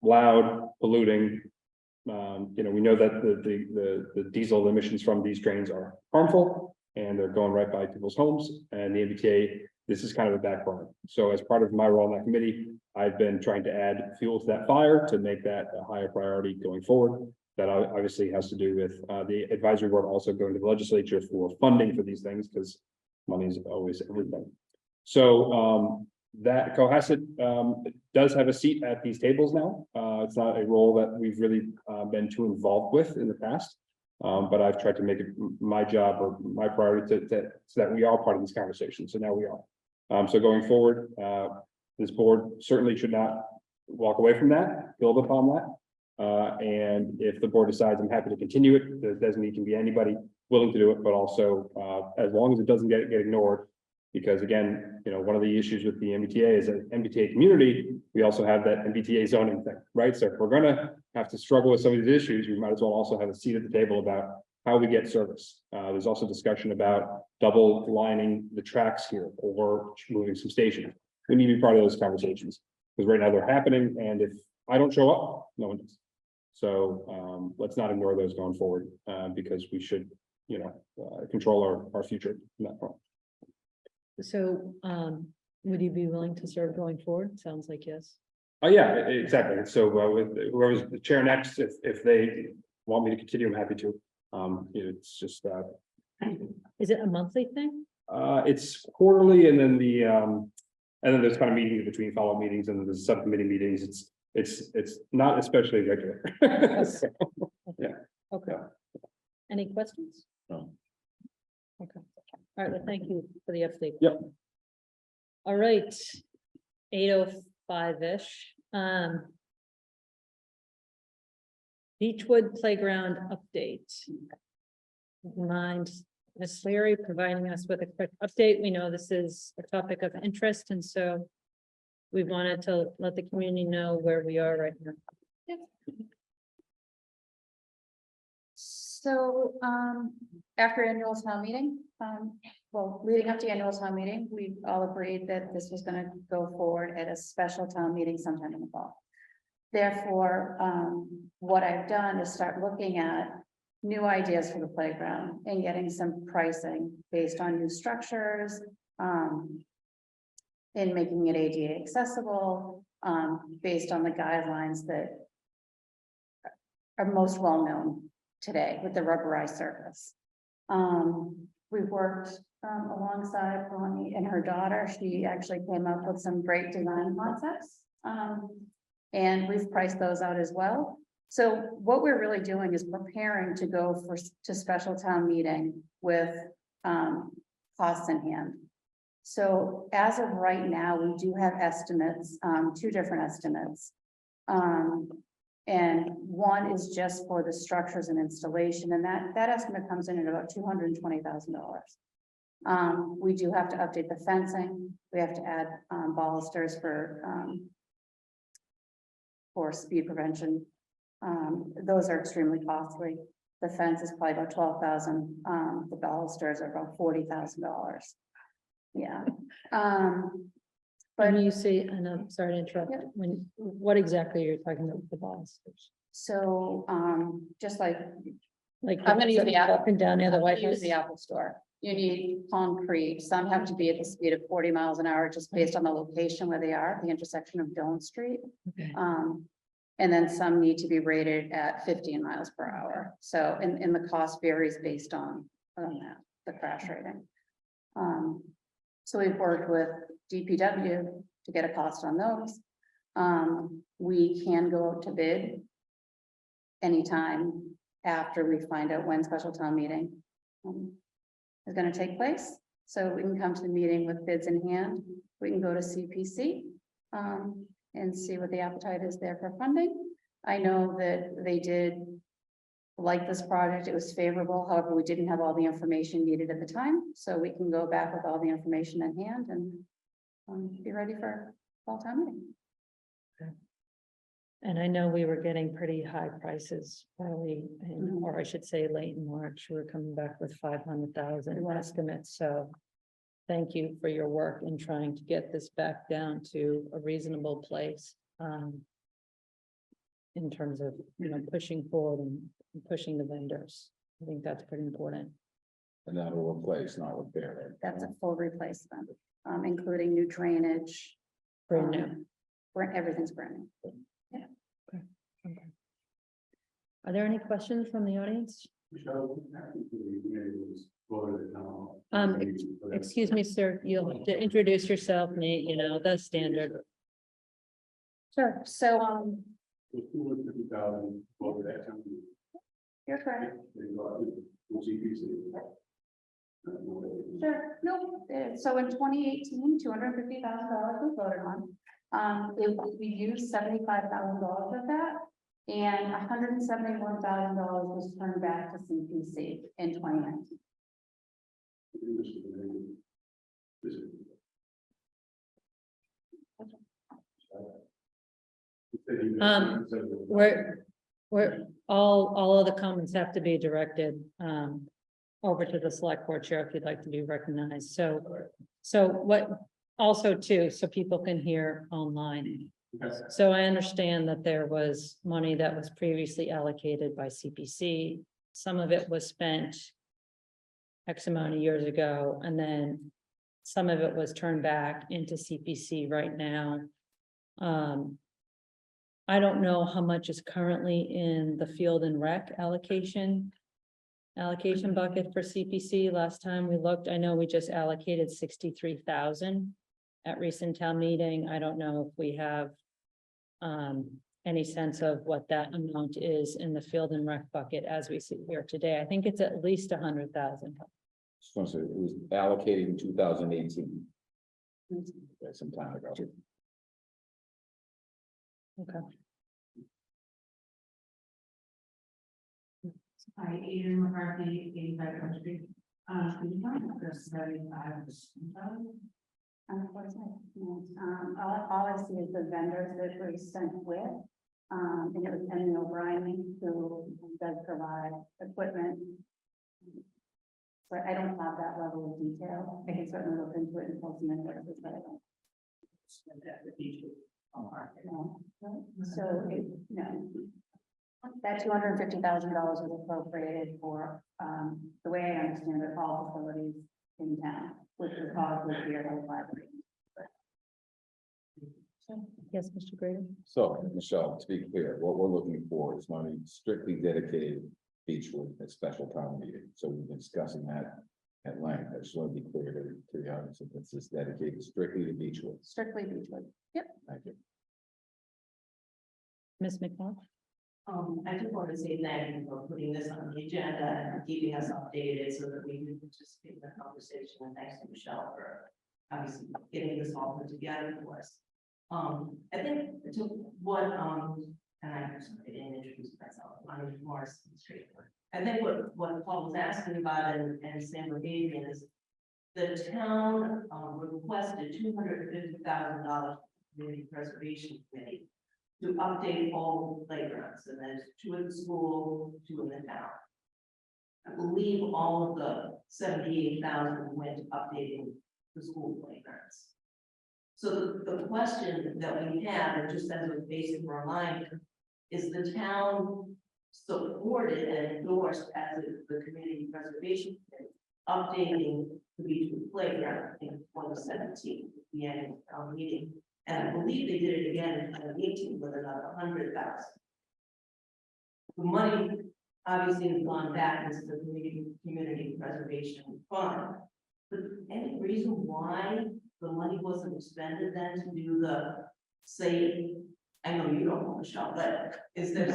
loud, polluting. We know that the diesel emissions from these trains are harmful and they're going right by people's homes, and the MBTA, this is kind of a back burner. So as part of my role in that committee, I've been trying to add fuel to that fire to make that a higher priority going forward. That obviously has to do with the advisory board also going to the legislature for funding for these things, because money is always everything. So that Cohasset does have a seat at these tables now. It's not a role that we've really been too involved with in the past. But I've tried to make it my job or my priority so that we are part of this conversation. So now we are. So going forward, this board certainly should not walk away from that, build upon that. And if the board decides, I'm happy to continue it, the designee can be anybody willing to do it, but also as long as it doesn't get ignored. Because again, one of the issues with the MBTA is that MBTA community, we also have that MBTA zoning thing, right? So if we're gonna have to struggle with some of these issues, we might as well also have a seat at the table about how we get service. There's also discussion about double lining the tracks here or moving some stations. We need to be part of those conversations because right now they're happening, and if I don't show up, no one does. So let's not ignore those going forward because we should, control our future in that front. So, would you be willing to serve going forward? Sounds like yes. Oh, yeah, exactly. So with whoever's the chair next, if they want me to continue, I'm happy to. It's just Is it a monthly thing? it's quarterly, and then there's kind of meetings between follow-up meetings and there's subcommittee meetings. It's not especially regular. So, yeah. Okay. Any questions? No. Okay. All right, well, thank you for the update. Yep. All right, 8:05-ish. Beechwood Playground update. Mind Ms. Leary providing us with a quick update. We know this is a topic of interest, and so we wanted to let the community know where we are right now. So, after annual town meeting, leading up to annual town meeting, we all agreed that this was gonna go forward at a special town meeting sometime in the fall. Therefore, what I've done is start looking at new ideas for the playground and getting some pricing based on new structures, and making it ADA accessible, based on the guidelines that are most well-known today with the rubberized surface. We worked alongside Bonnie and her daughter. She actually came up with some great design concepts. And we've priced those out as well. So what we're really doing is preparing to go to special town meeting with costs in hand. So as of right now, we do have estimates, 2 different estimates. And one is just for the structures and installation, and that estimate comes in at about $220,000. We do have to update the fencing. We have to add balusters for speed prevention. Those are extremely costly. The fence is probably about $12,000. The balusters are about $40,000. Yeah. When you say, and I'm sorry to interrupt, what exactly you're talking about with the balusters? So, just like, Like. I'm gonna use the Up and down near the White use House. the Apple Store. You need concrete. Some have to be at the speed of 40 miles an hour, just based on the location where they are, the intersection of Doan Street. Okay. And then some need to be rated at 15 miles per hour. So, and the cost varies based on that, the crash rating. So we've worked with DPW to get a cost on those. We can go out to bid anytime after we find out when special town meeting is going to take place. So we can come to the meeting with bids in hand. We can go to CPC and see what the appetite is there for funding. I know that they did like this project. It was favorable. However, we didn't have all the information needed at the time. So we can go back with all the information in hand and be ready for fall town meeting. And I know we were getting pretty high prices early, or I should say late in March, we were coming back with 500,000 estimates, so. Thank you for your work in trying to get this back down to a reasonable place. In terms of, pushing forward and pushing the vendors. I think that's pretty important. And that'll replace, not repair. That's a full replacement, including new drainage. Brand new. Everything's brand new. Okay. Are there any questions from the audience? Excuse me, sir, you'll have to introduce yourself, Nate, the standard. Sure, so, you're correct. Sure, no, so in 2018, $250,000 was voted on. We used $75,000 of that. And $171,000 was turned back to CPC in 2019. We're all of the comments have to be directed over to the select board chair if you'd like to be recognized. So what also too, so people can hear online. So I understand that there was money that was previously allocated by CPC. Some of it was spent X amount of years ago, and then some of it was turned back into CPC right now. I don't know how much is currently in the field and rec allocation bucket for CPC. Last time we looked, I know we just allocated 63,000 at recent town meeting. I don't know if we have any sense of what that amount is in the field and rec bucket as we sit here today. I think it's at least 100,000. So it was allocated in 2018. Some time ago. Okay. Hi, Adrian McCarthy, 85 Front Street. Can you talk about the 75%? Unfortunately, all I see is the vendors that were sent with, and it was Emily O'Brien who does provide equipment. But I don't have that level of detail. I can certainly look into it and pull some invoices, but I don't. So, that $250,000 was appropriated for, the way I understand it, all facilities in town, which is probably here at the library. Yes, Mr. Grady. So, Michelle, to be clear, what we're looking for is money strictly dedicated to Beechwood at special town meeting. So we've been discussing that at length. I just want to be clear to the audience that this is dedicated strictly to Beechwood. Strictly Beechwood. Yep. Thank you. Ms. McNaught. I just want to say thank you for putting this on the agenda and keeping us updated so that we can participate in the conversation. And thanks to Michelle for obviously getting this all put together for us. I think to what, and I'm sorry, I didn't introduce myself, my name is Morrison Street. I think what Paul was asking about and Sam Adrian is the town requested $250,000 community preservation committee to update all the playgrounds, and there's 2 in the school, 2 in the town. I believe all of the 78,000 went to updating the school playgrounds. So the question that we have, and just as a basic reminder, is the town supported and endorsed as the community preservation committee, updating the Beechwood Playground in 2017, the annual town meeting. And I believe they did it again in 2018 with another 100,000. The money obviously has gone back into the community preservation fund. But any reason why the money wasn't expended then to do the, say, I know you don't know, Michelle, but is there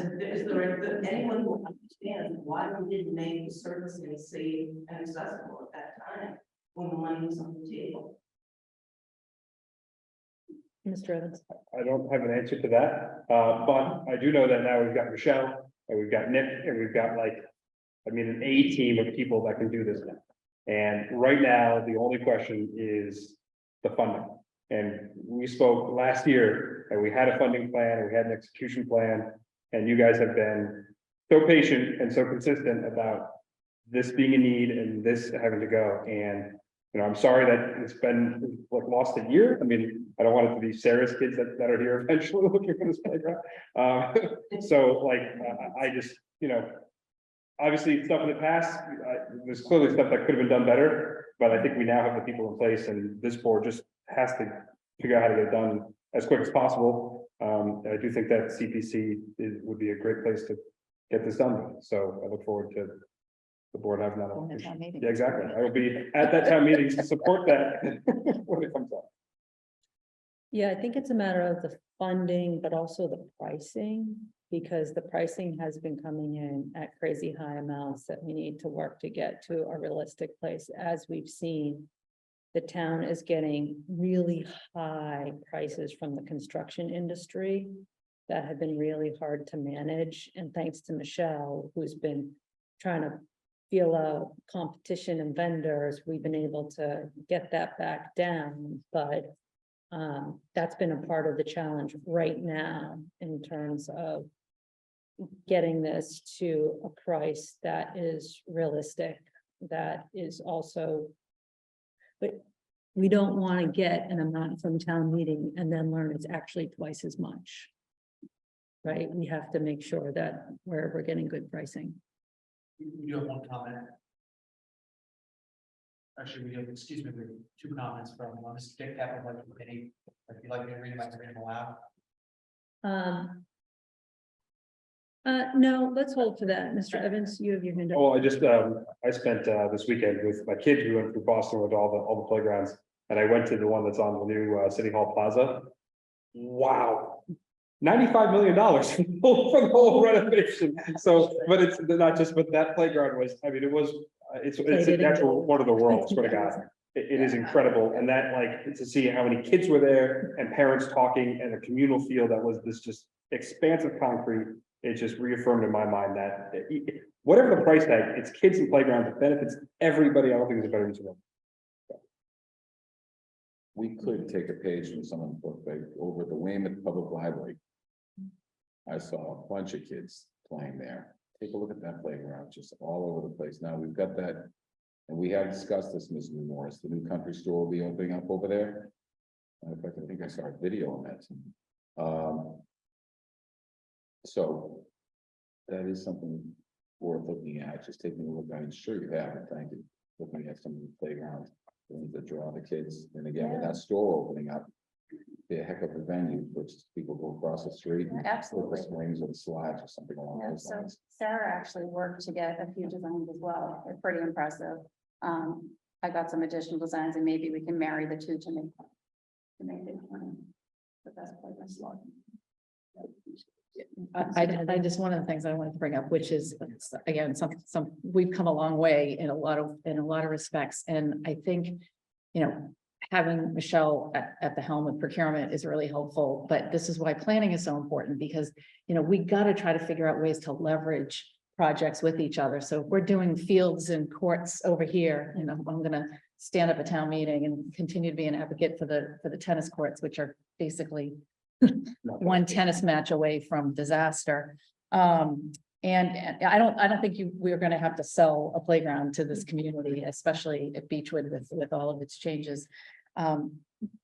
anyone who understands why we didn't make the surfacing safe and accessible at that time when the money was on the table? Mr. Evans. I don't have an answer to that, but I do know that now we've got Michelle, and we've got Nick, and we've got an A team of people that can do this now. And right now, the only question is the funding. And we spoke last year, and we had a funding plan, and we had an execution plan, and you guys have been so patient and so consistent about this being a need and this having to go. And I'm sorry that it's been lost a year. I mean, I don't want it to be Sarah's kids that are here eventually looking for this playground. I just, obviously stuff in the past, there's clearly stuff that could have been done better, but I think we now have the people in place, and this board just has to figure out how to get it done as quick as possible. I do think that CPC would be a great place to get this done. So I look forward to the board having that. Yeah, exactly. I will be at that town meeting to support that when it comes up. Yeah, I think it's a matter of the funding, but also the pricing, because the pricing has been coming in at crazy high amounts that we need to work to get to a realistic place. As we've seen, the town is getting really high prices from the construction industry that have been really hard to manage. And thanks to Michelle, who's been trying to feel out competition and vendors, we've been able to get that back down. But that's been a part of the challenge right now in terms of getting this to a price that is realistic, that is also, but we don't want to get an amount from town meeting and then learn it's actually twice as much. Right? We have to make sure that we're getting good pricing. We do have one comment. Actually, we have, excuse me, we have two comments from Mr. Dick Kaplan, like committee. If you'd like me to read them, I can read them aloud. No, let's hold to that. Mr. Evans, you have your hand up. Oh, I spent this weekend with my kids. We went through Boston with all the playgrounds, and I went to the one that's on the new City Hall Plaza. Wow. $95 million for the whole renovation. So, but it's not just, but that playground was, I mean, it's a natural one of the world, swear to God. It is incredible. And that, to see how many kids were there and parents talking and a communal feel that was this just expansive concrete. It just reaffirmed in my mind that whatever the price tag, it's kids and playgrounds, it benefits everybody. I don't think it's a better use of it. We could take a page from someone's book, like over at the Weymouth Public Library. I saw a bunch of kids playing there. Take a look at that playground, just all over the place. Now we've got that, and we have discussed this, Ms. New Morris, the new country store will be opening up over there. In fact, I think I saw a video on that. So that is something worth looking at, just taking a look. I'm sure you have, and thank you. Looking at some of the playgrounds that draw the kids. And again, with that store opening up, be a heck of a venue, which people go across the street. And Absolutely. the swings or the slides or something along Yeah, those so lines. Sarah actually worked to get a few designs as well. They're pretty impressive. I got some additional designs and maybe we can marry the two to make it the best playground. I just, one of the things I wanted to bring up, which is, again, we've come a long way in a lot of respects. And I think, having Michelle at the helm of procurement is really helpful, but this is why planning is so important, because, we got to try to figure out ways to leverage projects with each other. So if we're doing fields and courts over here, I'm going to stand up at town meeting and continue to be an advocate for the tennis courts, which are basically one tennis match away from disaster. And I don't think we're going to have to sell a playground to this community, especially at Beechwood with all of its changes.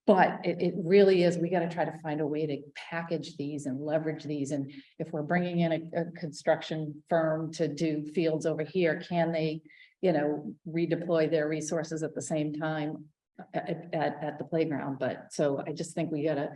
But it really is, we gotta try to find a way to package these and leverage these, and if we're bringing in a construction firm to do fields over here, can they, redeploy their resources at the same time at the playground? But, so I just think we gotta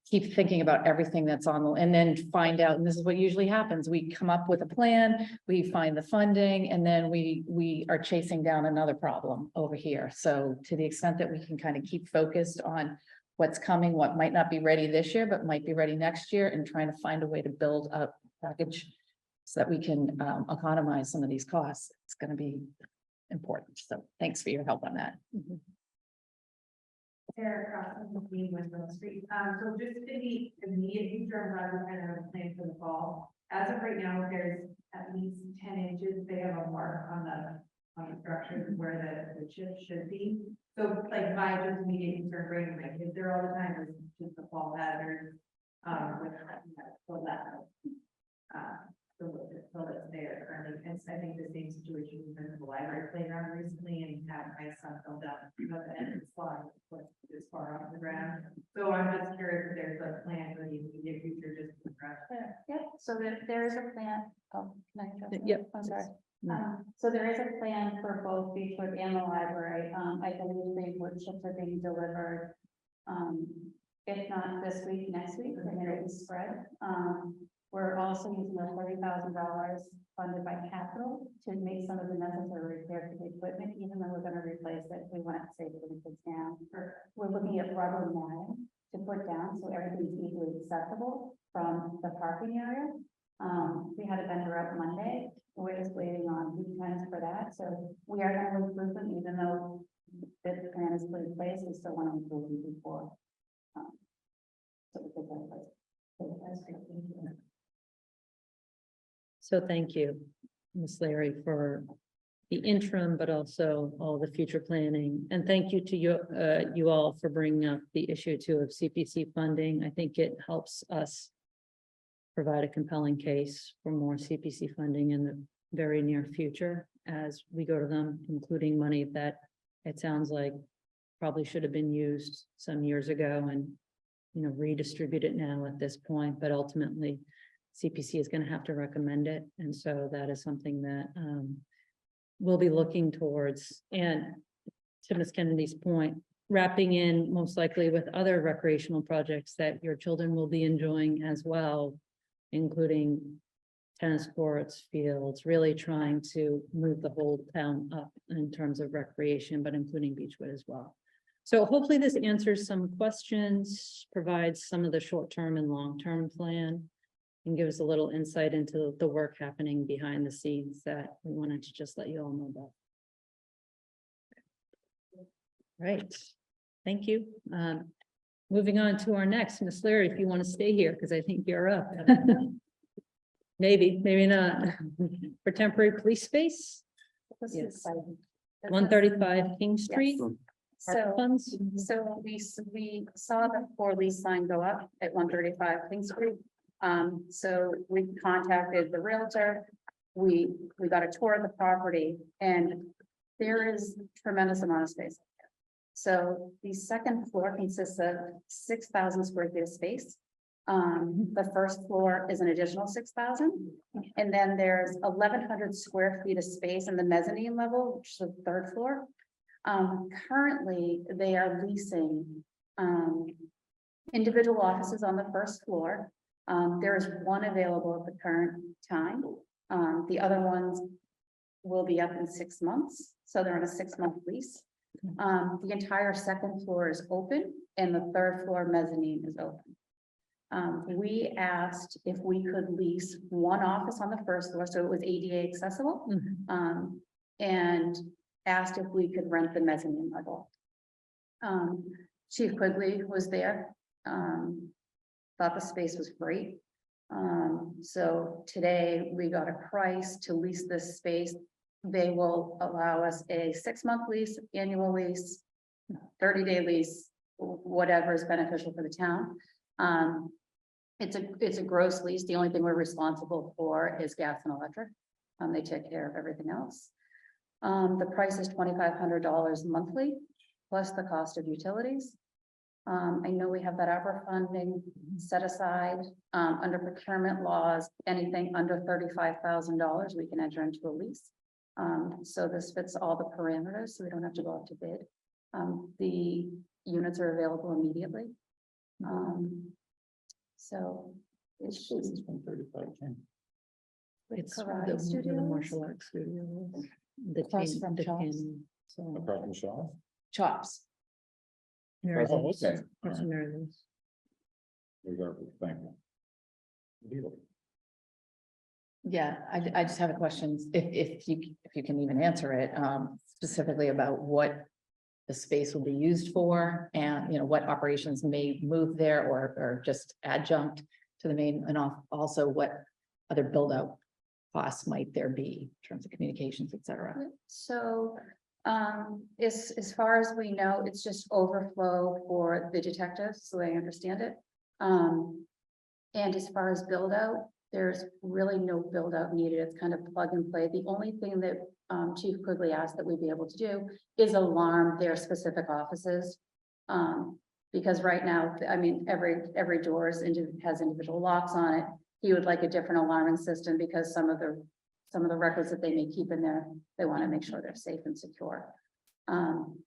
keep thinking about everything that's on the, and then find out, and this is what usually happens, we come up with a plan, we find the funding, and then we are chasing down another problem over here. So to the extent that we can kind of keep focused on what's coming, what might not be ready this year, but might be ready next year, and trying to find a way to build a package so that we can economize some of these costs, it's gonna be important. So thanks for your help on that. Sarah Cross, with Mill Street. So just in the immediate future, rather than kind of plan for the fall, as of right now, there's at least 10 inches. They have a mark on the structure where the chip should be. So like my just immediate concern, bringing my kids there all the time is just the fall hazard. With the level. So that's there currently. And I think the same situation was in the library playground recently, and had my son fell down the end of the slide, this far off the ground. So I'm just curious if there's a plan for the immediate future, just to address that. Yep, so there is a plan. Oh, can I address that? Yep. I'm sorry. No. So there is a plan for both Beechwood and the library. I believe the wood chips are being delivered. If not this week, next week, they're going to be spread. We're also using the $30,000 funded by capital to make some of the necessary repairs to the equipment, even though we're going to replace it. We want to save it for the kids now. We're looking at rubber matting to put down so everything's equally accessible from the parking area. We had a vendor out Monday. We're just waiting on lead times for that. So we are going to improve them, even though the plan is put in place. We still want to improve them before. So we put that in place. So that's great. Thank you. So thank you, Ms. Larry, for the interim, but also all the future planning. And thank you to you all for bringing up the issue too of CPC funding. I think it helps us provide a compelling case for more CPC funding in the very near future as we go to them, including money that it sounds like probably should have been used some years ago and, redistribute it now at this point, but ultimately CPC is going to have to recommend it. And so that is something that we'll be looking towards. And to Ms. Kennedy's point, wrapping in most likely with other recreational projects that your children will be enjoying as well, including tennis courts, fields, really trying to move the whole town up in terms of recreation, but including Beechwood as well. So hopefully this answers some questions, provides some of the short-term and long-term plan, and give us a little insight into the work happening behind the scenes that we wanted to just let you all know about. Right, thank you. Moving on to our next, Ms. Larry, if you want to stay here, because I think you're up. Maybe, maybe not. For temporary police space? Yes. 135 King Street. So, Funds. so we saw the for lease sign go up at 135 King Street. So we contacted the realtor. We got a tour of the property, and there is tremendous amount of space. So the second floor consists of 6,000 square feet of space. The first floor is an additional 6,000. And then there's 1,100 square feet of space in the mezzanine level, which is the third floor. Currently, they are leasing individual offices on the first floor. There is one available at the current time. The other ones will be up in 6 months, so they're on a 6-month lease. The entire second floor is open, and the third floor mezzanine is open. We asked if we could lease one office on the first floor, so it was ADA accessible, and asked if we could rent the mezzanine level. Chief Quigley was there. Thought the space was great. So today we got a price to lease this space. They will allow us a 6-month lease, annual lease, 30-day lease, whatever is beneficial for the town. It's a gross lease. The only thing we're responsible for is gas and electric. They take care of everything else. The price is $2,500 monthly, plus the cost of utilities. I know we have that ARPA funding set aside, under procurement laws, anything under $35,000, we can enter into a lease. So this fits all the parameters, so we don't have to go out to bid. The units are available immediately. So it's from 35K. It's Karate the studios? martial arts studios. The Across team, from the Chops. team, so. Apart from Shaw? Chops. Mary Oh, Lou's. okay. That's Mary Lou's. We got, thank you. Yeah, I just have a question, if you can even answer it, specifically about what the space will be used for, and, you know, what operations may move there or just adjunct to the main, and also what other build out costs might there be in terms of communications, et cetera. So, as far as we know, it's just overflow for the detectives, the way I understand it. And as far as build out, there's really no build out needed. It's kind of plug and play. The only thing that Chief Quigley asked that we'd be able to do is alarm their specific offices. Because right now, I mean, every door has individual locks on it. He would like a different alarming system because some of the records that they may keep in there, they want to make sure they're safe and secure.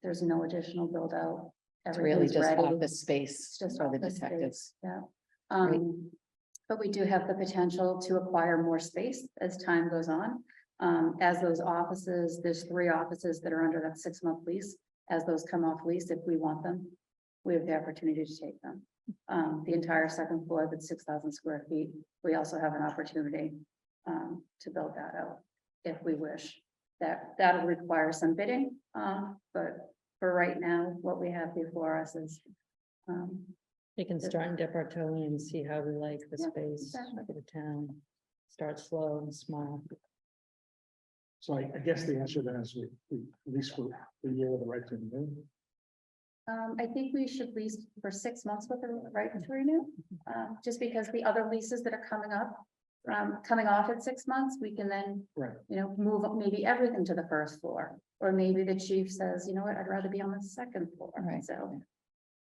There's no additional build out. It's really Everything's just ready. office space It's just for the office space, detectives. Yeah. Great. But we do have the potential to acquire more space as time goes on. As those offices, there's 3 offices that are under that 6-month lease. As those come off lease, if we want them, we have the opportunity to take them. The entire second floor, that's 6,000 square feet. We also have an opportunity to build that out if we wish. That'll require some bidding, but for right now, what we have before us is We can start and dip our toe in and see how we like the Yeah, space exactly. for the town. Start slow and small. So I guess the answer then is we at least for the year with the right to renew. I think we should lease for 6 months with the right to renew, just because the other leases that are coming up, coming off at 6 months, we can then, Right. you know, move up maybe everything to the first floor. Or maybe the chief says, you know what, I'd rather be on the second floor, Right.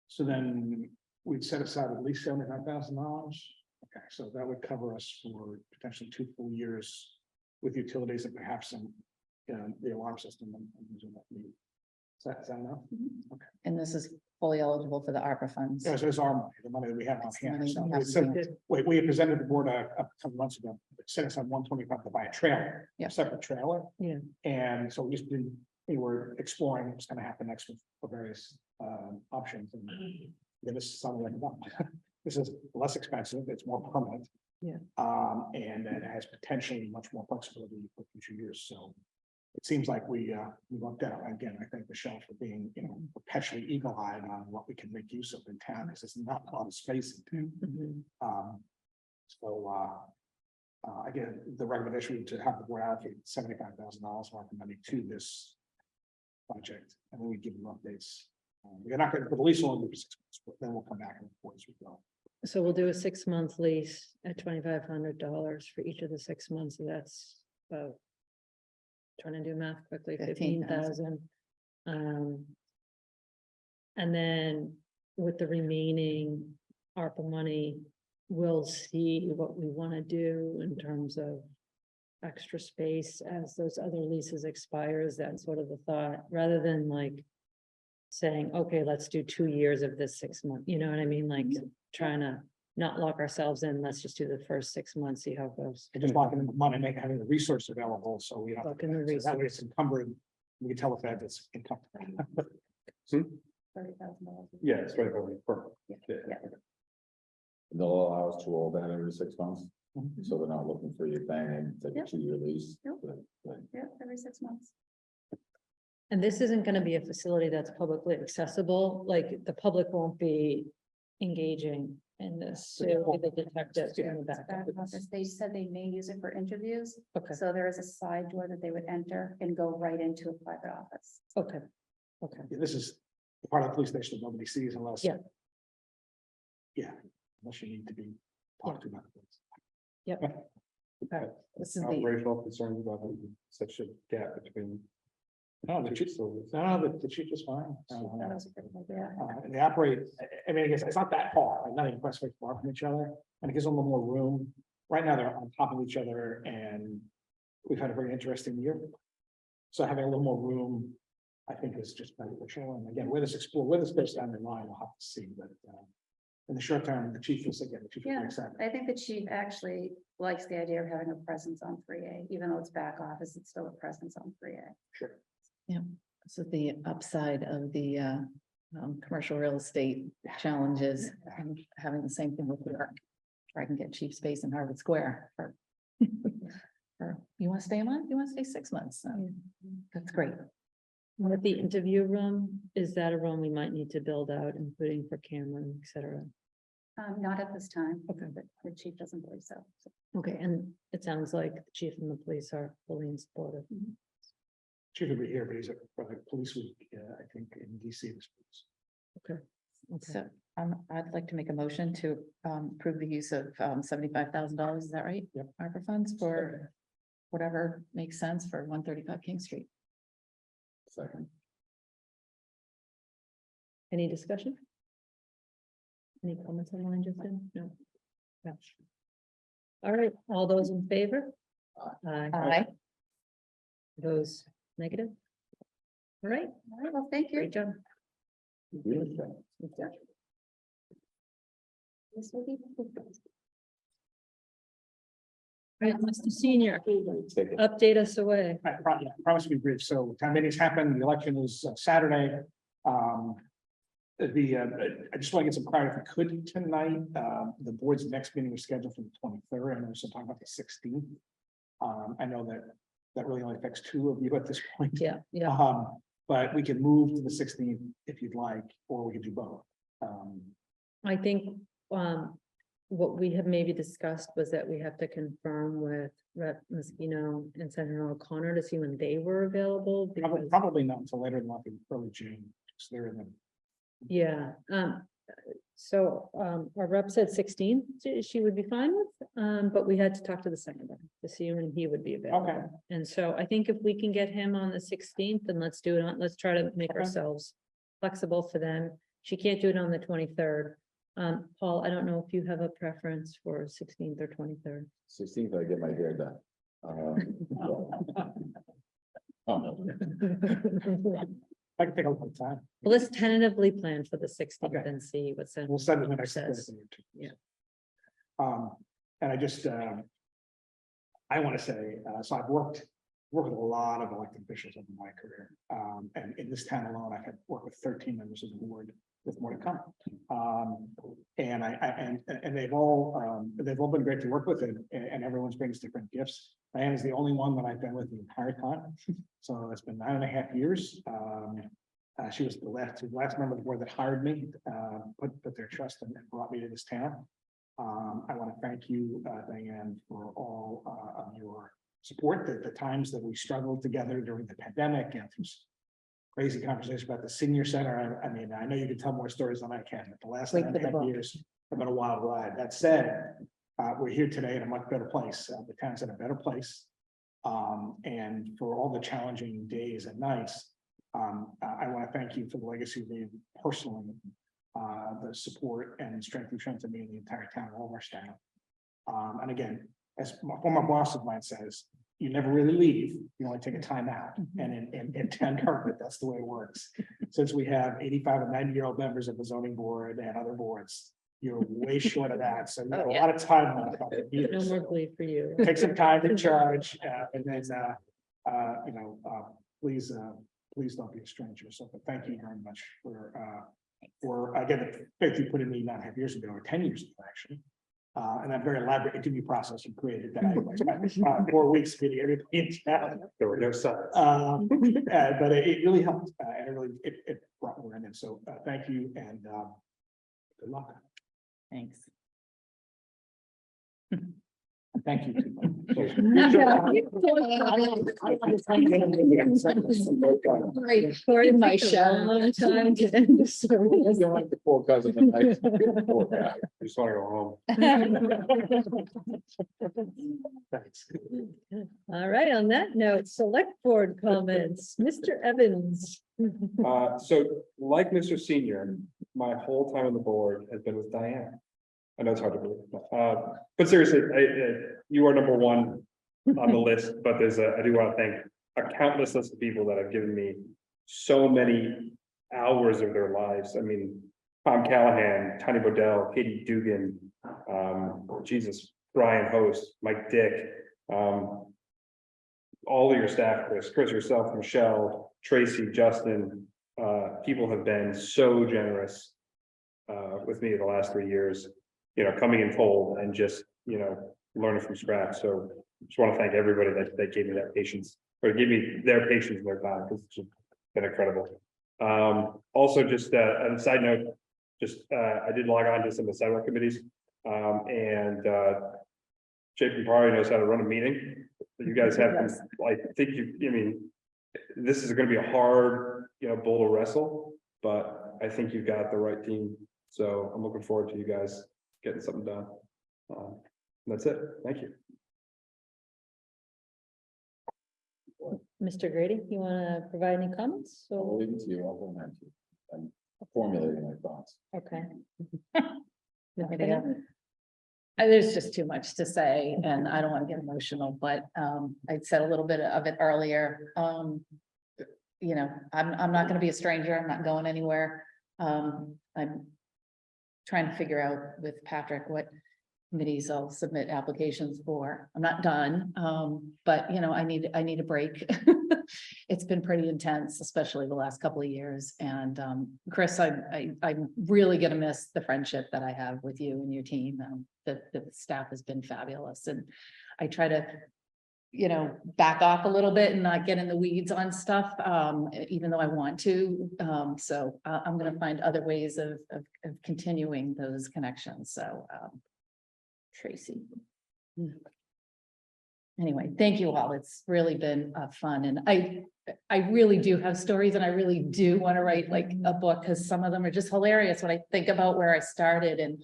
So then we'd set aside at least $75,000. Okay, so that would cover us for potentially 2 full years with utilities and perhaps some, the alarm system and things of that need. Is that enough? Okay. And this is fully eligible for the ARPA funds. Yeah, so it's our money, the money that we have on It's the hand. money So we have it's on simple. hand. We had presented the board a couple months ago, set aside 125 to buy a trailer. Yeah. A separate trailer. Yeah. And so we were exploring what's gonna happen next with for various options and then this is something like, no, this is less expensive, it's more permanent. Yeah. And it has potentially much more flexibility for future years, so. It seems like we lucked out. Again, I thank Michelle for being, perpetually eagle-eyed on what we can make use of in town, because there's not a lot of space in town. Mhm. Again, the recommendation to have the board allocate $75,000 worth of money to this project, and then we give them updates. We're not going to, the lease will only be for 6 months, but then we'll come back and report as we go. So we'll do a 6-month lease at $2,500 for each of the 6 months. So that's about. Trying to do math quickly, 15,000. And then with the remaining ARPA money, we'll see what we want to do in terms of extra space as those other leases expires. That's sort of the thought, rather than like saying, okay, let's do 2 years of this 6 month, you know what I mean? Like trying to not lock ourselves in. Let's just do the first 6 months, see how it goes. And just locking in the money, having the resource available, so we don't. Lock in the So that way it's encumbered, we can tell the Fed it's encumbered. $30,000. Yeah, it's right over per. Yeah. They'll allow us to roll that every 6 months, Mhm. so they're not looking for you bang in, take a Yep. 2-year lease. Yep. But Yeah, every 6 months. And this isn't gonna be a facility that's publicly accessible, like the public won't be engaging in this, it'll be the detectives in the back. Back office, they said they may use it for interviews, Okay, so there is a side door that they would enter and go right into a private office. okay, okay. Yeah, this is the part of the police station that nobody sees unless. Yeah. Yeah, unless you need to be talked to about this. All right. This is the, Operational concerns about such a gap between No, the chief, the chief is fine. That was a good idea. They operate, I mean, I guess it's not that far, like, not even quite so far from each other, and it gives them a little more room. Right now, they're on top of each other, and we've had a very interesting year. So having a little more room, I think, is just beneficial, and again, where this goes down the line, we'll have to see, but in the short term, the chief is Yeah, excited. I think the chief actually likes the idea of having a presence on 3A, even though it's back office, it's still a presence on 3A. Sure. This is the upside of the commercial real estate challenges and having the same thing with work. Where I can get cheap space in Harvard Square for. You want to stay a month? You want to stay 6 months? That's great. With the interview room, is that a room we might need to build out, including for camera, et cetera? Not at this time, but the chief doesn't believe so. Okay, and it sounds like the chief and the police are fully in support of. Chief will be here, but he's at police week, I think, in DC this week. Okay. So I'd like to make a motion to approve the use of $75,000. Is that right? Yep. ARPA funds for whatever makes sense for 135 King Street. Second. Any discussion? Any comments on line, Justin? No. No. All right, all those in favor? Aye. Aye. Those negative? All right, Well, thank you. great job. This will be- All right, Mr. Senior, Take it. update us away. I promise to be brief. So town meetings happen, the election is Saturday. I just want to get some clarity if I could tonight. The board's next meeting was scheduled for the 23rd, and we're still talking about the 16th. I know that really only affects 2 of you at this point. Yeah, yeah. But we can move to the 16th if you'd like, or we could do both. I think, what we have maybe discussed was that we have to confirm with Rep. Mosquito and Senator O'Connor to see when they were available. because- Probably not until later than like in early June, because they're in the. Yeah, so, our rep said 16, she would be fine with, but we had to talk to the senator to see when he would be available. Okay. And so I think if we can get him on the 16th, then let's do it on, let's try to make Okay. ourselves flexible for them. She can't do it on the 23rd. Paul, I don't know if you have a preference for 16th or 23rd. 16th, I get my hair done. Oh, no. I can take a little time. Well, let's tentatively plan for the 16th Okay. and see what. We'll send it the next. Says. day or two. Yeah. And I just, I want to say, so I've worked with a lot of elected officials over my career. And in this town alone, I've had worked with 13 members of the board with more to come. And they've all been great to work with, and everyone's brings different gifts. Diane is the only one that I've been with the entire time. So it's been 9.5 years. She was the last member of the board that hired me, put their trust in and brought me to this town. I want to thank you, Diane, for all of your support at the times that we struggled together during the pandemic and through crazy conversation about the senior center. I mean, I know you can tell more stories than I can, but the last Wait for the 9.5 book. years have been a wild ride. That said, we're here today in a much better place. The town's in a better place. And for all the challenging days and nights, I want to thank you for the legacy of me personally, the support and strength you've shown to me and the entire town, all of our staff. And again, as my former boss of mine says, you never really leave, you only take a time out. And in town government, that's the way it works. Since we have 85 and 90-year-old members of the zoning board and other boards, you're way short of that. So you have a lot of time left. No more glee for you. Take some time to charge, and then, please don't be a stranger. So, but thank you very much for again, the faith you put in me 9.5 years ago, or 10 years ago, actually. And that very elaborate interview process you created that I spent 4 weeks meeting everybody in town. There were no signs. But it really helped, and it brought me in. So thank you, and good luck. Thanks. Thank you. Right, Corey, in my my show. long time to end the service. You're like the poor cousin. Poor guy. Just want to go home. Thanks. All right, on that note, select board comments, Mr. Evans. So like Mr. Senior, my whole time on the board has been with Diane. I know it's hard to believe, but seriously, you are number one on the list, but I do want to thank a countless list of people that have given me so many hours of their lives. I mean, Tom Callahan, Tony Bodell, Katie Dugan, Jesus, Brian Host, Mike Dick, all of your staff, Chris yourself, Michelle, Tracy, Justin, people have been so generous with me the last 3 years, coming in cold and just, learning from scratch. So just want to thank everybody that gave me that patience, or gave me their patience and their time, because it's just been incredible. Also, just on a side note, I did log on to some of the sidewalk committees, and JP probably knows how to run a meeting. You guys have, I think this is going to be a hard, bull to wrestle, but I think you've got the right team. So I'm looking forward to you guys getting something done. That's it. Thank you. Mr. Grady, you want to provide any comments? I'll So, leave it to you. I'll go ahead. I'm formulating my thoughts. okay. There's just too much to say, and I don't want to get emotional, but I said a little bit of it earlier. I'm not going to be a stranger. I'm not going anywhere. I'm trying to figure out with Patrick what committees I'll submit applications for. I'm not done, but I need a break. It's been pretty intense, especially the last couple of years. And Chris, I'm really gonna miss the friendship that I have with you and your team. The staff has been fabulous, and I try to back off a little bit and not get in the weeds on stuff, even though I want to. So I'm going to find other ways of continuing those connections. So Tracy. Anyway, thank you all. It's really been fun. And I really do have stories, and I really do want to write like a book, because some of them are just hilarious when I think about where I started and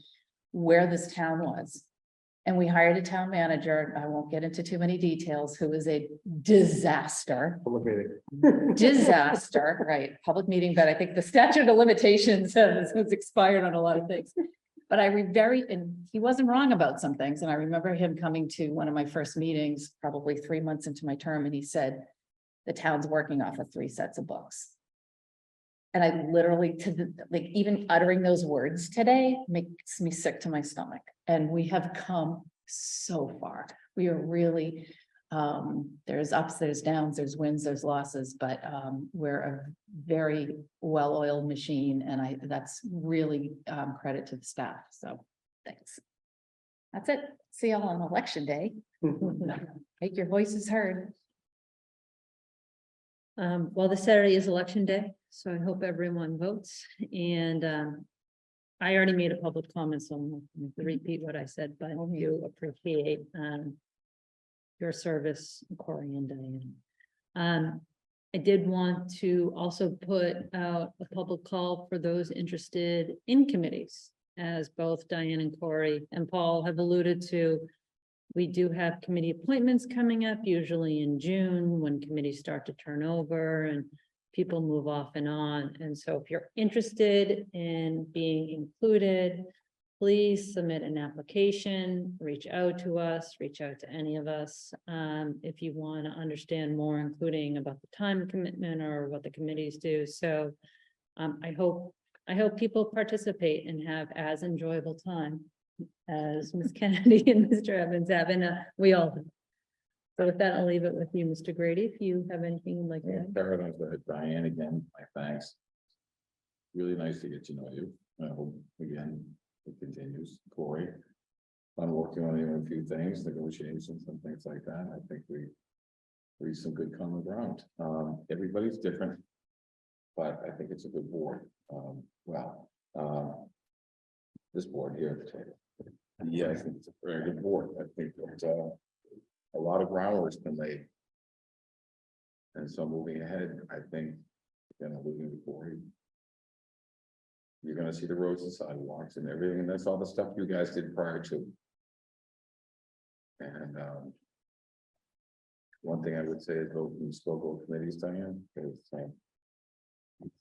where this town was. And we hired a town manager, I won't get into too many details, who was a disaster. Public meeting. Disaster, right, public meeting, but I think the statute of limitations has expired on a lot of things. But and he wasn't wrong about some things. And I remember him coming to one of my first meetings, probably 3 months into my term, and he said, the town's working off of 3 sets of books. And I literally, even uttering those words today makes me sick to my stomach. And we have come so far. We are really, there's ups, there's downs, there's wins, there's losses, but we're a very well-oiled machine. And that's really credit to the staff. So thanks. That's it. See y'all on election day. Make your voices heard. Well, this Saturday is election day, so I hope everyone votes. And I already made a public comment, so I'm not going to repeat what I said, but I do appreciate your service, Corey and Diane. I did want to also put out a public call for those interested in committees, as both Diane and Corey and Paul have alluded to. We do have committee appointments coming up, usually in June, when committees start to turn over and people move off and on. And so if you're interested in being included, please submit an application, reach out to us, reach out to any of us. If you want to understand more, including about the time commitment or what the committees do. So I hope people participate and have as enjoyable time as Ms. Kennedy and Mr. Evans have, and we all do. So with that, I'll leave it with you, Mr. Grady, if you have anything you'd like to add. Diane, again, my thanks. Really nice to get to know you. I hope again it continues. Corey, I'm working on a few things, negotiations and things like that. I think we reach some good common ground. Everybody's different, but I think it's a good board. This board here at the table. Yeah, I think it's a very good board. I think that, a lot of groundwork's been laid. And so moving ahead, I think, moving forward. You're gonna see the roads and sidewalks and everything, and that's all the stuff you guys did prior to. And, one thing I would say is vote, we still go committees, Diane, because,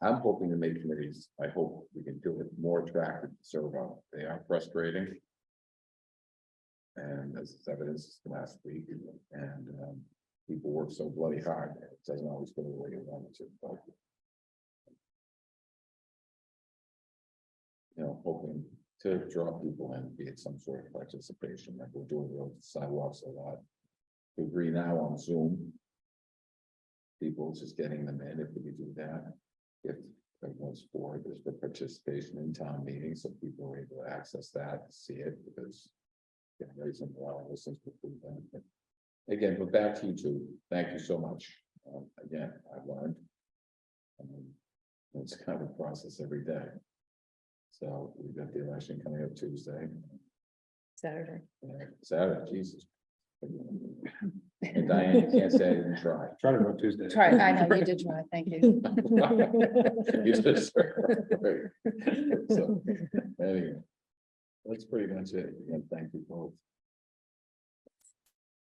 I'm hoping to make committees, I hope we can do it more attractive to serve on. They are frustrating. And as is evidenced last week, and, people work so bloody hard, it doesn't always go the way you want it to, but. Hoping to draw people in, be it some sort of participation, like we're doing roads and sidewalks a lot. We agree now on Zoom. People just getting them in, if we could do that. If everyone's for this, the participation in town meetings, so people are able to access that, see it, because. Raising a lot of those things before then. Again, but back to you two. Thank you so much. Again, I've learned. It's kind of a process every day. So we've got the election coming up Tuesday. Saturday. Saturday, Jesus. And Diane, you can't say I didn't try. Try to vote Tuesday. Try, I know you did try, thank you. You just- right. So, anyway, that's pretty much it. Again, thank you both.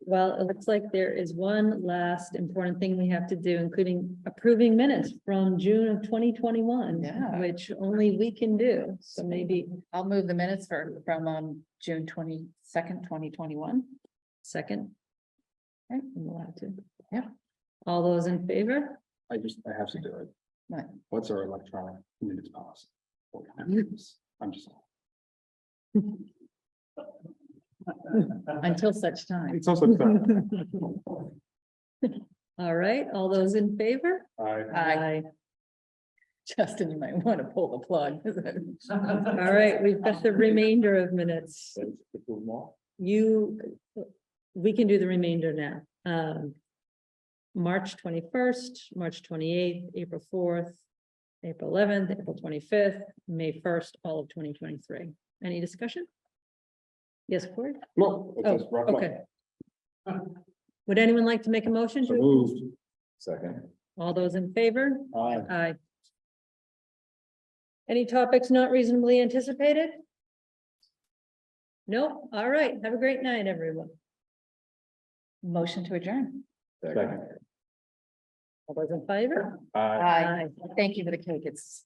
Well, it looks like there is one last important thing we have to do, including approving minutes from June of 2021. Yeah. Which only we can do, so maybe I'll move the minutes from June 22nd, 2021. second. Okay, I'm allowed to. Yeah. All those in favor? I have to do it. Right. What's our electronic minutes policy? I'm just. Until such time. It's also. All right, all those in favor? Aye. Justin, you might want to pull the plug. All right, we've got the remainder of minutes. We can do the remainder now. March 21st, March 28th, April 4th, April 11th, April 25th, May 1st, all of 2023. Any discussion? Yes, Corey? No. it's just rough up. Okay. Would anyone like to make a motion? So moved. Second. All those in favor? Aye. Aye. Any topics not reasonably anticipated? No? All right. Have a great night, everyone. Motion to adjourn. Second. All those in favor? Aye. Aye. Thank you for the cake. It's